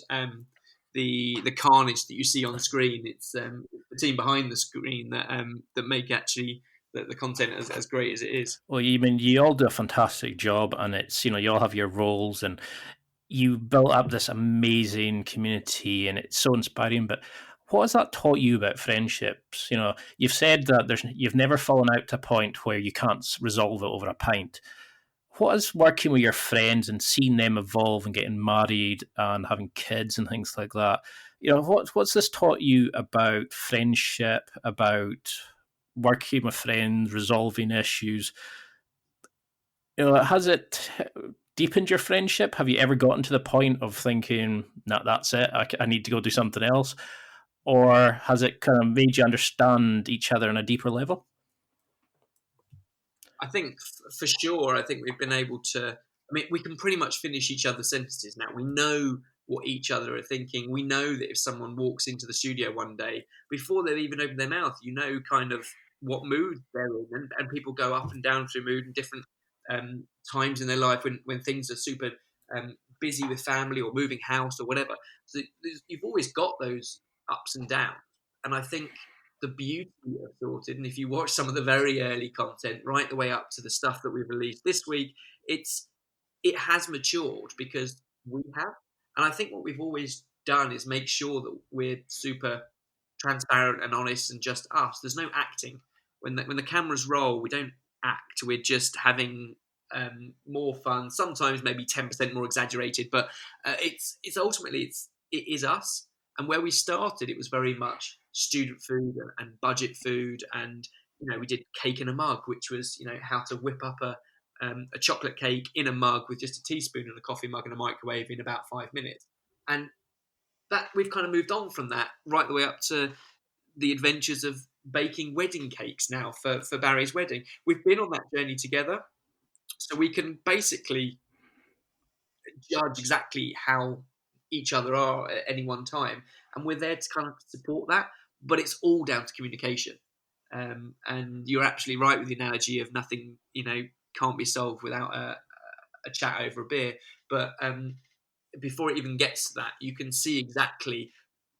the carnage that you see on screen. It's the team behind the screen that make actually the content as great as it is. Well, you all do a fantastic job, and it's you all have your roles, and you built up this amazing community, and it's so inspiring. But what has that taught you about friendships? You've said that you've never fallen out to a point where you can't resolve it over a pint. What is working with your friends and seeing them evolve and getting married and having kids and things like that? What's this taught you about friendship, about working with friends, resolving issues? Has it deepened your friendship? Have you ever gotten to the point of thinking, nah, that's it, I need to go do something else? Or has it kind of made you understand each other on a deeper level? I think for sure, I think we've been able to, we can pretty much finish each other's sentences now. We know what each other are thinking. We know that if someone walks into the studio one day, before they've even opened their mouth, kind of what mood they're in. And people go up and down through mood in different times in their life when things are super busy with family or moving house or whatever. So you've always got those ups and downs. And I think the beauty of Sorted, and if you watch some of the very early content right the way up to the stuff that we've released this week, it has matured because we have. And I think what we've always done is make sure that we're super transparent and honest and just us. There's no acting. When the cameras roll, we don't act. We're just having more fun. Sometimes maybe 10% more exaggerated, but it's ultimately it is us. And where we started, it was very much student food and budget food, and we did cake in a mug, which was how to whip up a chocolate cake in a mug with just a teaspoon and a coffee mug and a microwave in about 5 minutes. And that we've kind of moved on from that right the way up to the adventures of baking wedding cakes now for Barry's wedding. We've been on that journey together, so we can basically judge exactly how each other are at any one time, and we're there to kind of support that. But it's all down to communication. And you're absolutely right with the analogy of nothing, can't be solved without a chat over a beer. But before it even gets to that, you can see exactly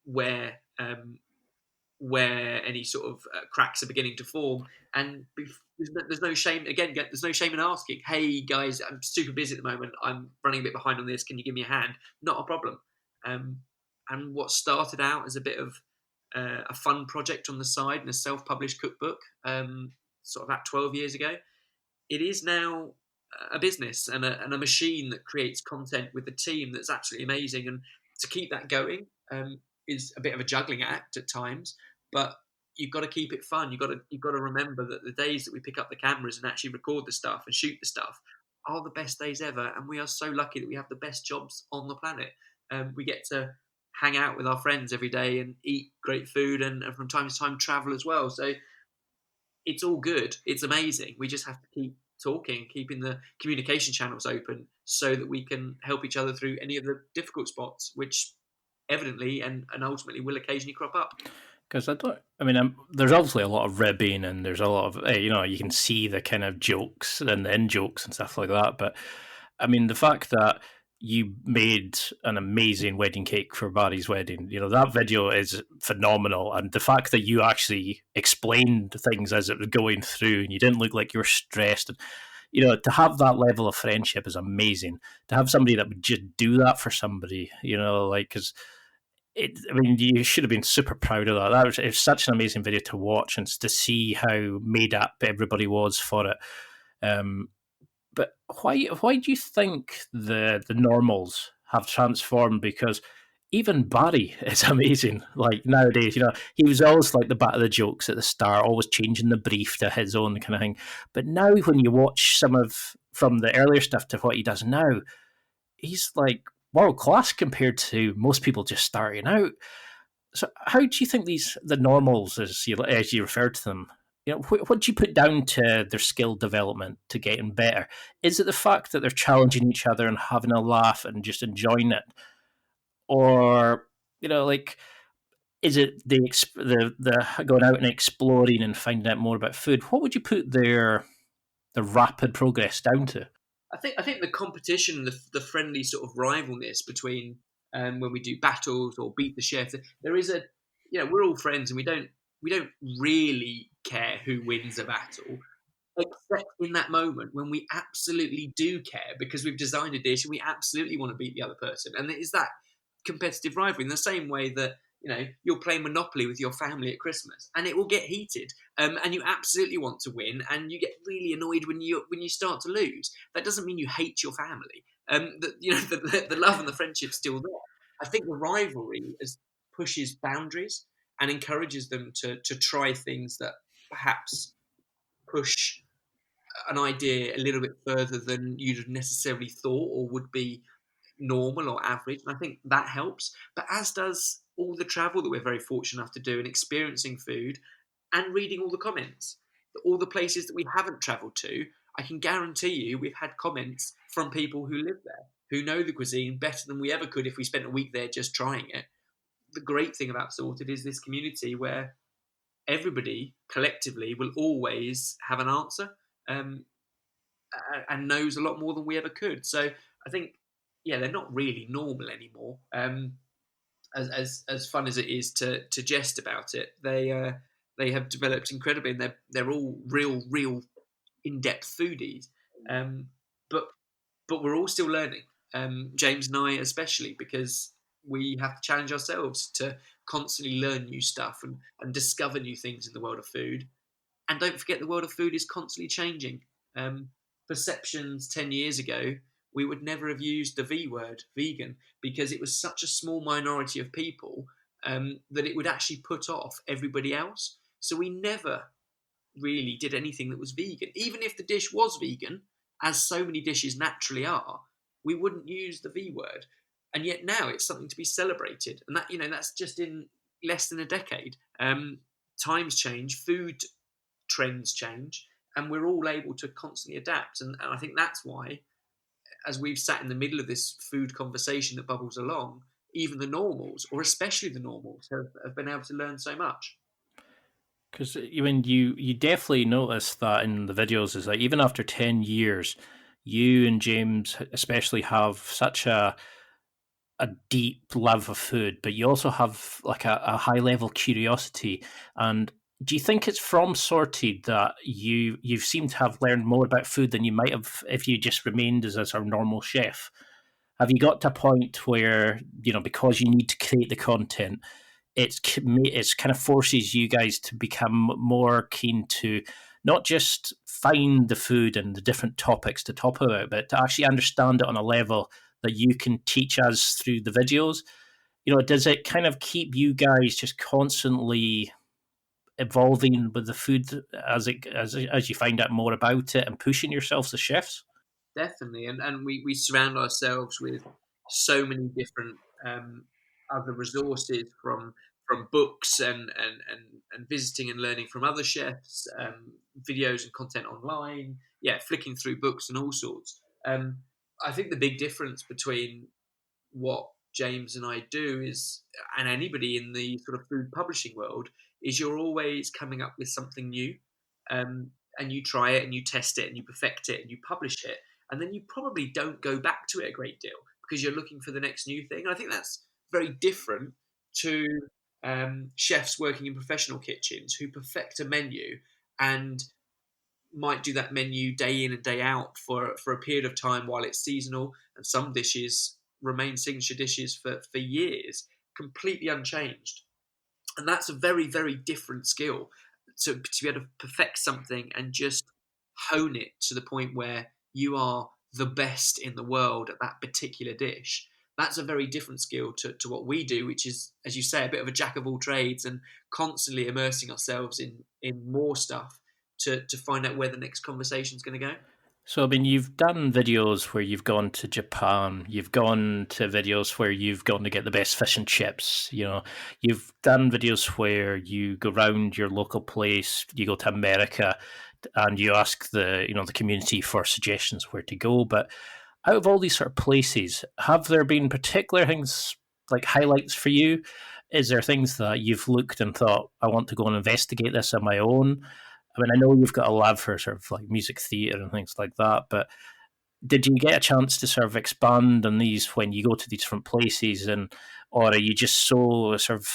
where any sort of cracks are beginning to form, and there's no shame. Again, there's no shame in asking, "Hey guys, I'm super busy at the moment. I'm running a bit behind on this. Can you give me a hand?" Not a problem. And what started out as a bit of a fun project on the side and a self-published cookbook, sort of about 12 years ago, it is now a business and a machine that creates content with a team that's absolutely amazing. And to keep that going is a bit of a juggling act at times, but you've got to keep it fun. You've got to remember that the days that we pick up the cameras and actually record the stuff and shoot the stuff are the best days ever. And we are so lucky that we have the best jobs on the planet. We get to hang out with our friends every day and eat great food and from time to time travel as well. So it's all good. It's amazing. We just have to keep talking, keeping the communication channels open so that we can help each other through any of the difficult spots, which evidently and ultimately will occasionally crop up. Because there's obviously a lot of ribbing and there's a lot of, you can see the kind of jokes and the in-jokes and stuff like that. But, I mean, the fact that you made an amazing wedding cake for Barry's wedding, that video is phenomenal. And the fact that you actually explained things as it was going through and you didn't look like you were stressed. And, to have that level of friendship is amazing. To have somebody that would just do that for somebody, because you should have been super proud of that. It was such an amazing video to watch and to see how made up everybody was for it. But why do you think the normals have transformed? Because even Barry is amazing. Like nowadays, he was always like the butt of the jokes at the start, always changing the brief to his own kind of thing. But now when you watch from the earlier stuff to what he does now, he's like world class compared to most people just starting out. So how do you think the normals, as you refer to them, what do you put down to their skill development to getting better? Is it the fact that they're challenging each other and having a laugh and just enjoying it, or is it the going out and exploring and finding out more about food? What would you put the rapid progress down to? I think the competition, the friendly sort of rivalness between when we do battles or beat the chef, there is we're all friends and we don't really care who wins a battle, except in that moment when we absolutely do care because we've designed a dish and we absolutely want to beat the other person. And it is that competitive rivalry in the same way that you're playing Monopoly with your family at Christmas and it will get heated and you absolutely want to win and you get really annoyed when you start to lose. That doesn't mean you hate your family. The love and the friendship's still there. I think the rivalry pushes boundaries and encourages them to try things that perhaps push an idea a little bit further than you'd necessarily thought or would be normal or average. And I think that helps. But as does all the travel that we're very fortunate enough to do and experiencing food and reading all the comments. All the places that we haven't travelled to, I can guarantee you we've had comments from people who live there, who know the cuisine better than we ever could if we spent a week there just trying it. The great thing about Sorted is this community where everybody collectively will always have an answer and knows a lot more than we ever could. So I think, they're not really normal anymore. As fun as it is to jest about it, they have developed incredibly, and they're all real in-depth foodies. But we're all still learning. James and I especially, because we have to challenge ourselves to constantly learn new stuff and discover new things in the world of food. And don't forget, the world of food is constantly changing. Perceptions 10 years ago, we would never have used the V word, vegan, because it was such a small minority of people that it would actually put off everybody else. So we never really did anything that was vegan. Even if the dish was vegan, as so many dishes naturally are, we wouldn't use the V word. And yet now it's something to be celebrated. And that, that's just in less than a decade. Times change, food trends change, and we're all able to constantly adapt. And I think that's why, as we've sat in the middle of this food conversation that bubbles along, even the normals, or especially the normals, have been able to learn so much. Because you definitely notice that in the videos is that even after 10 years, you and James especially have such a deep love of food, but you also have like a high level curiosity. And do you think it's from Sorted that you seem to have learned more about food than you might have if you just remained as a sort of normal chef? Have you got to a point where, because you need to create the content, it's kind of forces you guys to become more keen to not just find the food and the different topics to talk about, but to actually understand it on a level that you can teach us through the videos? Does it kind of keep you guys just constantly evolving with the food as you find out more about it and pushing yourselves as chefs? Definitely, and we surround ourselves with so many different other resources from books and visiting and learning from other chefs, videos and content online. Yeah, flicking through books and all sorts. I think the big difference between what James and I do is, and anybody in the sort of food publishing world, is you're always coming up with something new, and you try it and you test it and you perfect it and you publish it, and then you probably don't go back to it a great deal because you're looking for the next new thing. And I think that's very different to chefs working in professional kitchens who perfect a menu and might do that menu day in and day out for a period of time while it's seasonal, and some dishes remain signature dishes for years, completely unchanged. And that's a very, very different skill to be able to perfect something and just hone it to the point where you are the best in the world at that particular dish. That's a very different skill to what we do, which is, as you say, a bit of a jack of all trades and constantly immersing ourselves in more stuff to find out where the next conversation is going to go. So, you've done videos where you've gone to Japan, you've gone to videos where you've gone to get the best fish and chips, you've done videos where you go round your local place, you go to America, and you ask the community for suggestions where to go. But out of all these sort of places, have there been particular things like highlights for you? Is there things that you've looked and thought, I want to go and investigate this on my own? I know you've got a lab for sort of like music theatre and things like that, but did you get a chance to sort of expand on these when you go to these different places, or are you just so sort of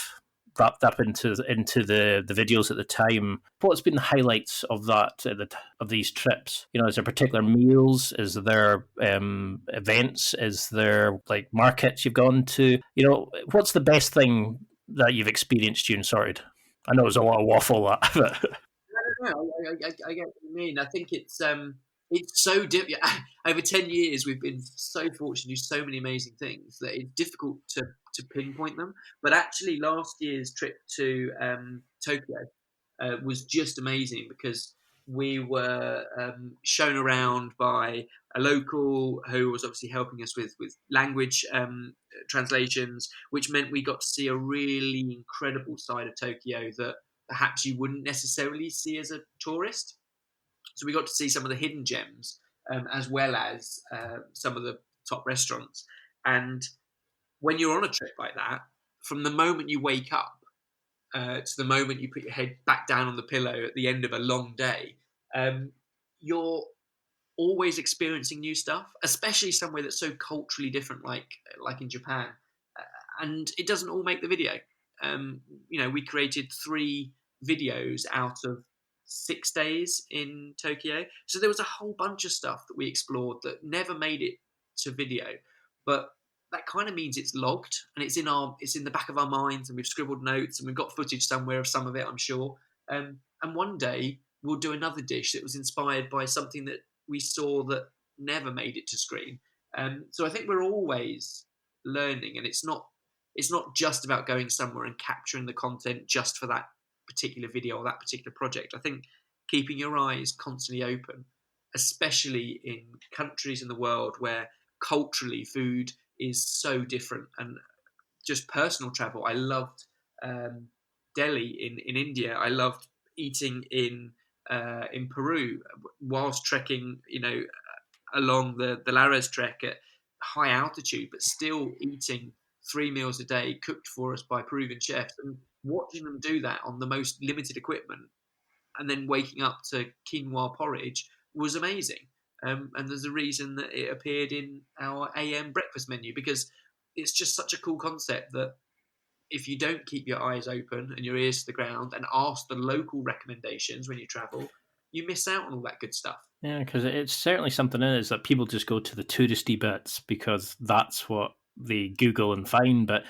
wrapped up into the videos at the time? What's been the highlights of that of these trips? Is there particular meals? Is there events? Is there like markets you've gone to? What's the best thing that you've experienced during Sorted? I know it's a lot of waffle, that, but I don't know. I get what you mean. I think it's so different. Over 10 years, we've been so fortunate to do so many amazing things that it's difficult to pinpoint them. But actually, last year's trip to Tokyo was just amazing because we were shown around by a local who was obviously helping us with language translations, which meant we got to see a really incredible side of Tokyo that perhaps you wouldn't necessarily see as a tourist. So we got to see some of the hidden gems, as well as some of the top restaurants. And when you're on a trip like that, from the moment you wake up to the moment you put your head back down on the pillow at the end of a long day, you're always experiencing new stuff, especially somewhere that's so culturally different, like in Japan. And it doesn't all make the video. We created 3 videos out of 6 days in Tokyo. So there was a whole bunch of stuff that we explored that never made it to video. But that kind of means it's logged and it's in the back of our minds, and we've scribbled notes and we've got footage somewhere of some of it, I'm sure. And one day we'll do another dish that was inspired by something that we saw that never made it to screen. So I think we're always learning, and it's not just about going somewhere and capturing the content just for that particular video or that particular project. I think keeping your eyes constantly open, especially in countries in the world where culturally food is so different, and just personal travel. I loved Delhi in India. I loved eating in Peru whilst trekking, along the Lares trek at high altitude, but still eating 3 meals a day cooked for us by Peruvian chefs, and watching them do that on the most limited equipment, and then waking up to quinoa porridge was amazing. And there's a reason that it appeared in our AM breakfast menu, because it's just such a cool concept that if you don't keep your eyes open and your ears to the ground and ask the local recommendations when you travel, you miss out on all that good stuff. Yeah, because it's certainly something in it is that people just go to the touristy bits because that's what they Google and find. But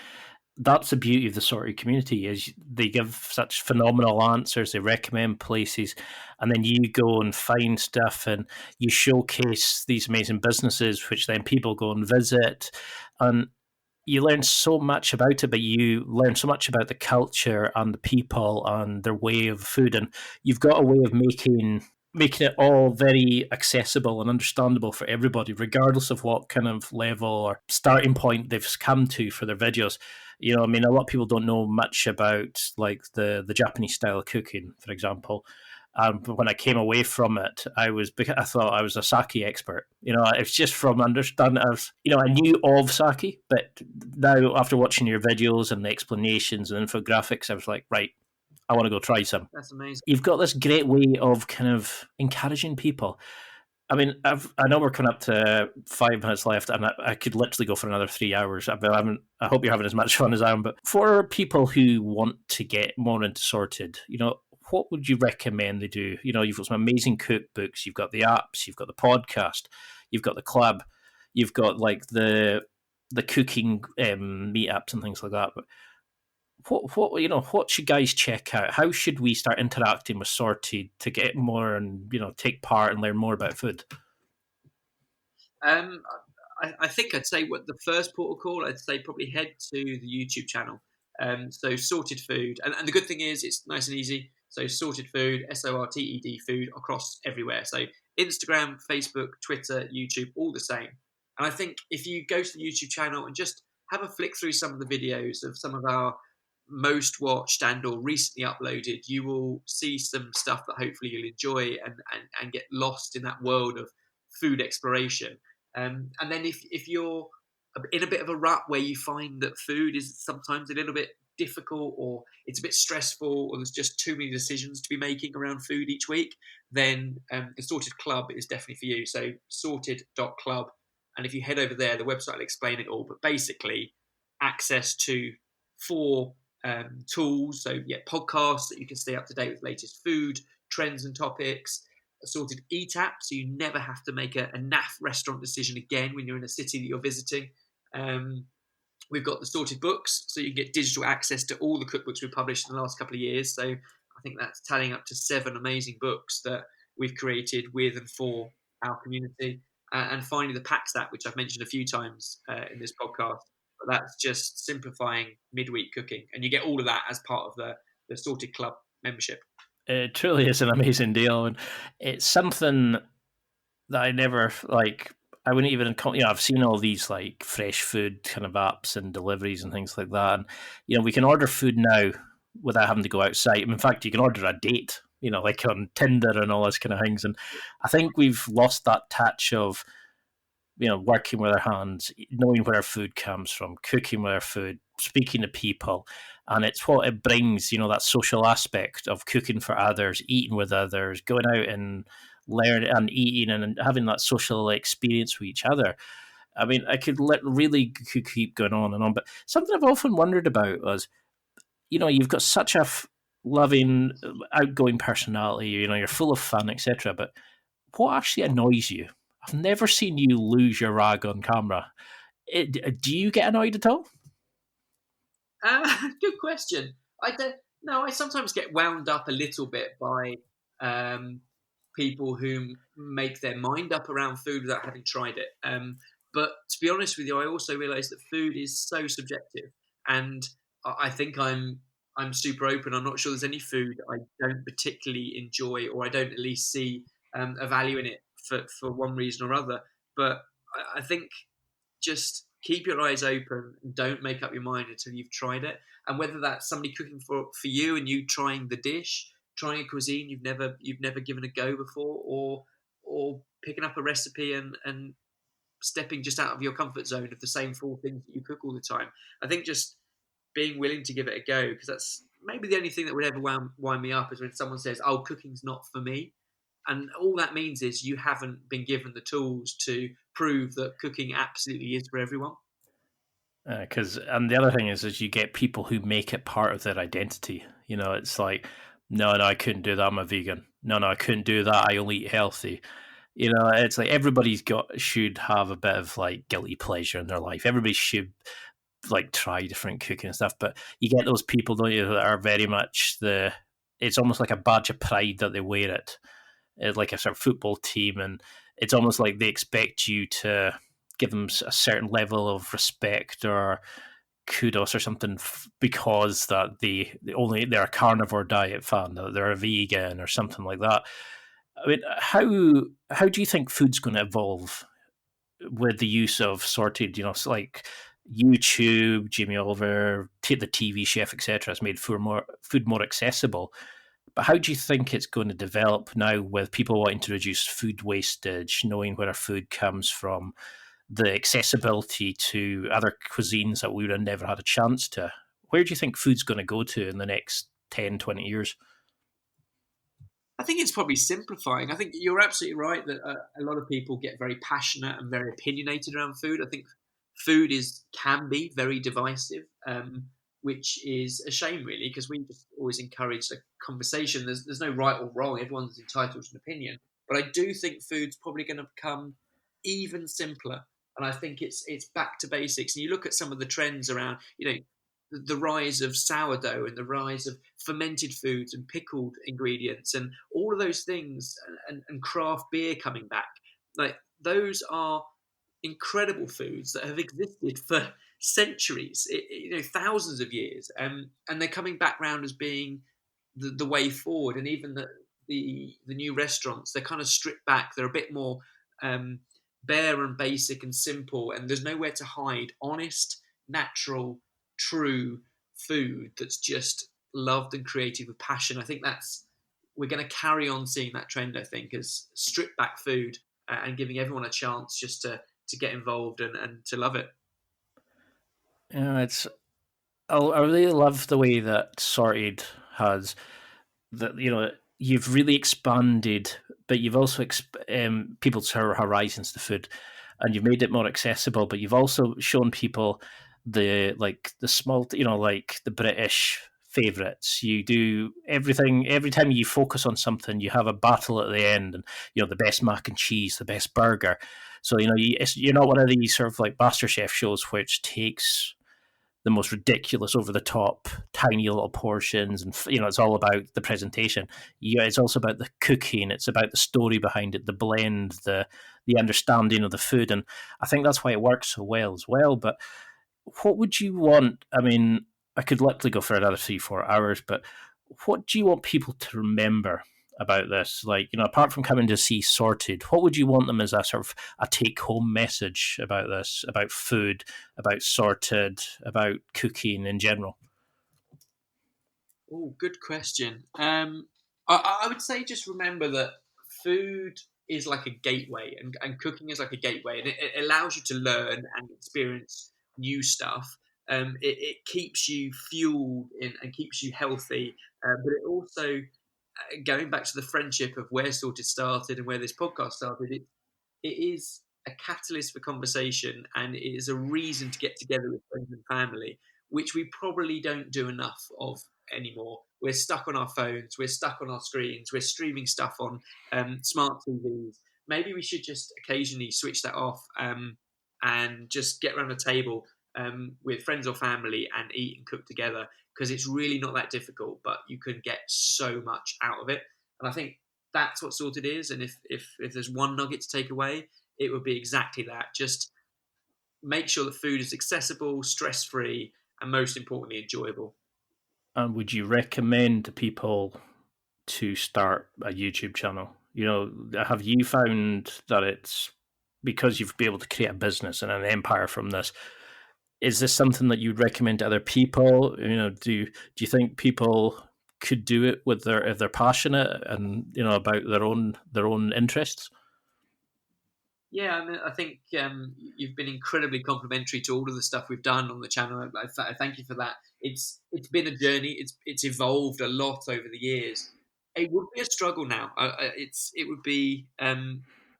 that's the beauty of the sorted community, is they give such phenomenal answers, they recommend places, and then you go and find stuff and you showcase these amazing businesses, which then people go and visit. And you learn so much about it, but you learn so much about the culture and the people and their way of food. And you've got a way of making it all very accessible and understandable for everybody, regardless of what kind of level or starting point they've come to for their videos. A lot of people don't know much about like the Japanese style of cooking, for example. But when I came away from it, I thought I was a sake expert. It's just from understanding. I knew of sake, but now after watching your videos and the explanations and infographics, I was like, right, I want to go try some. That's amazing. You've got this great way of kind of encouraging people. I mean, I know we're coming up to 5 minutes left, and I could literally go for another 3 hours. I hope you're having as much fun as I am. But for people who want to get more into sorted, what would you recommend they do? You've got some amazing cookbooks, you've got the apps, you've got the podcast, you've got the club, you've got like the cooking meetups and things like that. But what should guys check out? How should we start interacting with Sorted to get more and take part and learn more about food? I think I'd say what the first port of call, I'd say probably head to the YouTube channel. So Sorted Food, and the good thing is it's nice and easy. So Sorted Food, SORTED food across everywhere. So Instagram, Facebook, Twitter, YouTube, all the same. And I think if you go to the YouTube channel and just have a flick through some of the videos of some of our most watched and or recently uploaded, you will see some stuff that hopefully you'll enjoy and get lost in that world of food exploration. And then if you're in a bit of a rut where you find that food is sometimes a little bit difficult, or it's a bit stressful, or there's just too many decisions to be making around food each week, then the Sorted Club is definitely for you. So sorted.club. And if you head over there, the website will explain it all. But basically, access to 4 tools. So podcasts that you can stay up to date with latest food trends and topics. A Sorted Eat app, so you never have to make a naff restaurant decision again when you're in a city that you're visiting. We've got the Sorted Books, so you can get digital access to all the cookbooks we've published in the last couple of years. So I think that's tallying up to 7 amazing books that we've created with and for our community. And finally, the Packs app, which I've mentioned a few times in this podcast. But that's just simplifying midweek cooking. And you get all of that as part of the Sorted Club membership. It truly is an amazing deal. And it's something that I never, I wouldn't even, I've seen all these like fresh food kind of apps and deliveries and things like that. And, we can order food now without having to go outside. In fact, you can order a date, like on Tinder and all those kind of things. And I think we've lost that touch of, working with our hands, knowing where our food comes from, cooking with our food, speaking to people. And it's what it brings, that social aspect of cooking for others, eating with others, going out and learning and eating and having that social experience with each other. I mean, I could really keep going on and on. But something I've often wondered about was, you've got such a loving, outgoing personality, you're full of fun, etc. But what actually annoys you? I've never seen you lose your rag on camera. Do you get annoyed at all? Good question. I don't. No, I sometimes get wound up a little bit by um, people who make their mind up around food without having tried it. But to be honest with you, I also realise that food is so subjective, and I think I'm super open. I'm not sure there's any food I don't particularly enjoy, or I don't at least see a value in it for one reason or other. But I think just keep your eyes open and don't make up your mind until you've tried it. And whether that's somebody cooking for you and you trying the dish, trying a cuisine you've never given a go before, or picking up a recipe and stepping just out of your comfort zone of the same four things that you cook all the time. I think just being willing to give it a go, because that's maybe the only thing that would ever wind me up is when someone says, "Oh, cooking's not for me." And all that means is you haven't been given the tools to prove that cooking absolutely is for everyone. Because and the other thing is you get people who make it part of their identity. You know, it's like, no, no, I couldn't do that. I'm a vegan. No, no, I couldn't do that. I only eat healthy. You know, it's like everybody's got should have a bit of like guilty pleasure in their life. Everybody should like try different cooking and stuff. But you get those people, don't you, that are very much the. It's almost like a badge of pride that they wear it. It's like a sort of football team, and it's almost like they expect you to give them a certain level of respect or kudos or something because that they're a carnivore diet fan, that they're a vegan or something like that. I mean, how do you think food's going to evolve with the use of sorted? You know, so like YouTube, Jamie Oliver, the TV chef, etc. has made food more accessible. But how do you think it's going to develop now with people wanting to reduce food wastage, knowing where our food comes from, the accessibility to other cuisines that we would have never had a chance to? Where do you think food's going to go to in the next 10, 20 years? I think it's probably simplifying. I think you're absolutely right that a lot of people get very passionate and very opinionated around food. I think food can be very divisive, which is a shame, really, because we just always encourage a conversation. There's no right or wrong. Everyone's entitled to an opinion, but I do think food's probably going to become even simpler. And I think it's back to basics. And you look at some of the trends around, the rise of sourdough and the rise of fermented foods and pickled ingredients and all of those things, and craft beer coming back. Like, those are incredible foods that have existed for centuries, thousands of years, and they're coming back round as being the way forward. And even the new restaurants, they're kind of stripped back. They're a bit more bare and basic and simple, and there's nowhere to hide. Honest, natural, true food that's just loved and created with passion. I think we're going to carry on seeing that trend. I think, as stripped back food, and giving everyone a chance just to get involved and to love it. Yeah, I really love the way that Sorted has that. You know, you've really expanded, but you've also people's horizons to food, and you've made it more accessible. But you've also shown people the small, like the British favorites. You do everything. Every time you focus on something, you have a battle at the end, and the best mac and cheese, the best burger. So you're not one of these sort of like MasterChef shows which takes the most ridiculous, over the top, tiny little portions, and it's all about the presentation. Yeah, it's also about the cooking. It's about the story behind it, the blend, the understanding of the food, and I think that's why it works so well as well. But what would you want? I mean, I could literally go for another 3-4 hours, but what do you want people to remember about this? Like, apart from coming to see Sorted, what would you want them as a sort of a take-home message about this, about food, about Sorted, about cooking in general? Oh, good question. I would say just remember that food is like a gateway, and cooking is like a gateway, and it allows you to learn and experience new stuff. It keeps you fueled and keeps you healthy, but it also, going back to the friendship of where Sorted started and where this podcast started, it is a catalyst for conversation, and it is a reason to get together with friends and family, which we probably don't do enough of anymore. We're stuck on our phones, we're stuck on our screens, we're streaming stuff on smart TVs. Maybe we should just occasionally switch that off, and just get around a table with friends or family and eat and cook together, because it's really not that difficult, but you can get so much out of it. And I think that's what Sorted is. And if there's one nugget to take away, it would be exactly that. Just make sure that food is accessible, stress-free, and most importantly, enjoyable. And would you recommend to people to start a YouTube channel? Have you found that it's because you've been able to create a business and an empire from this? Is this something that you'd recommend to other people? Do you think people could do it if they're passionate and about their own interests? Yeah, I mean, I think you've been incredibly complimentary to all of the stuff we've done on the channel. I thank you for that. It's been a journey. It's evolved a lot over the years. It would be a struggle now. It would be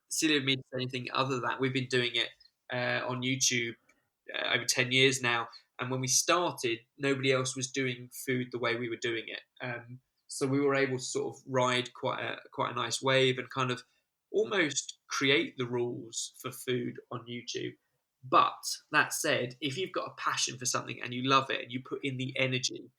silly of me to say anything other than that. We've been doing it on YouTube over 10 years now, and when we started, nobody else was doing food the way we were doing it. So we were able to sort of ride quite a nice wave and kind of almost create the rules for food on YouTube. But that said, if you've got a passion for something and you love it and you put in the energy,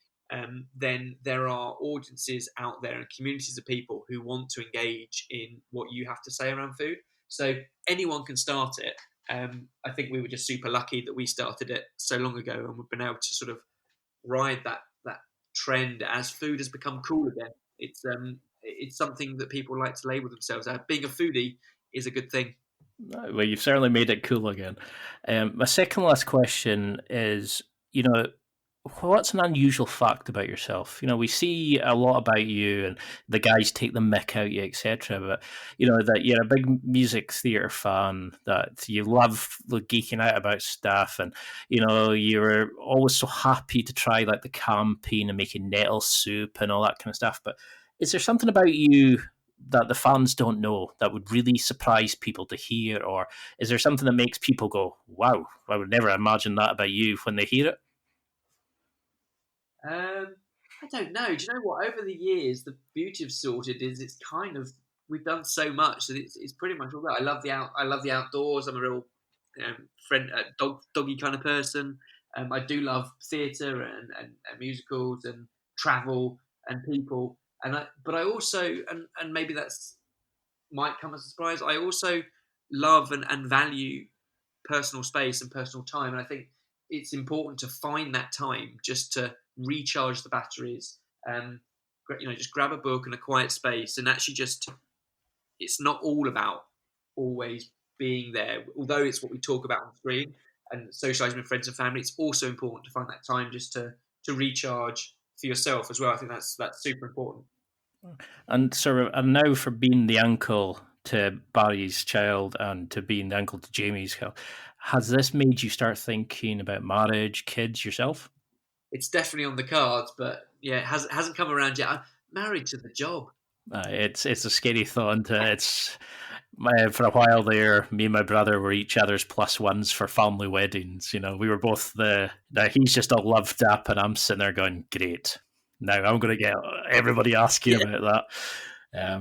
then there are audiences out there and communities of people who want to engage in what you have to say around food. So anyone can start it. I think we were just super lucky that we started it so long ago, and we've been able to sort of ride that trend as food has become cool again. It's something that people like to label themselves as. Being a foodie is a good thing. Well, you've certainly made it cool again. My second last question is, what's an unusual fact about yourself? We see a lot about you, and the guys take the mick out you, etc. But that you're a big music theatre fan, that you love geeking out about stuff, and you're always so happy to try like the campaign and making nettle soup and all that kind of stuff. But is there something about you that the fans don't know that would really surprise people to hear, or is there something that makes people go, "Wow, I would never imagine that about you" when they hear it? I don't know. Do you know what? Over the years, the beauty of Sorted is it's kind of, we've done so much that it's pretty much all that. I love the outdoors. I'm a real doggy kind of person. I do love theatre and musicals and travel and people. But I also, and maybe that's might come as a surprise, I also love and value personal space and personal time. And I think it's important to find that time just to recharge the batteries. Just grab a book and a quiet space, and actually it's not all about always being there. Although it's what we talk about on screen and socializing with friends and family, it's also important to find that time just to recharge for yourself as well. I think that's super important. And sort of, and now for being the uncle to Barry's child and to being the uncle to Jamie's child, has this made you start thinking about marriage, kids yourself? It's definitely on the cards, but yeah, it hasn't come around yet. I'm married to the job. It's a scary thought. For a while there, me and my brother were each other's plus ones for family weddings. We were both he's just all loved up, and I'm sitting there going, "Great, now I'm going to get everybody asking about that."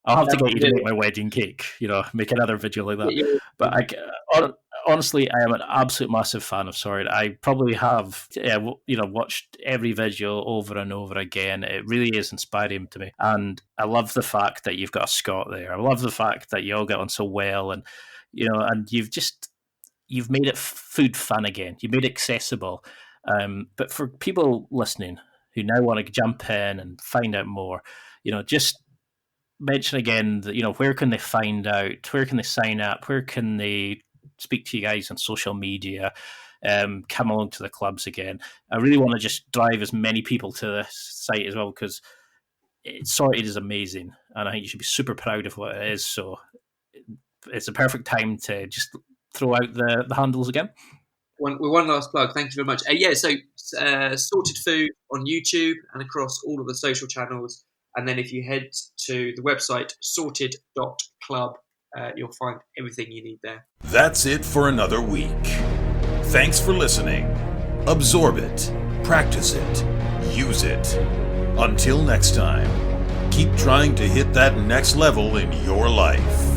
I'll have to get you to make my wedding cake. Make another video like that. Yeah. But honestly, I am an absolute massive fan of Sorted. I probably have, watched every video over and over again. It really is inspiring to me. And I love the fact that you've got a Scot there. I love the fact that you all get on so well. And, and you've made it food fun again. You made it accessible. But for people listening who now want to jump in and find out more, just mention again that, where can they find out? Where can they sign up? Where can they speak to you guys on social media, come along to the clubs again? I really want to just drive as many people to the site as well, because Sorted is amazing, and I think you should be super proud of what it is. So it's a perfect time to just throw out the handles again. One last plug. Thank you very much. So Sorted Food on YouTube and across all of the social channels. And then if you head to the website sorted.club, you'll find everything you need there. That's it for another week. Thanks for listening. Absorb it, practice it, use it. Until next time, keep trying to hit that next level in your life.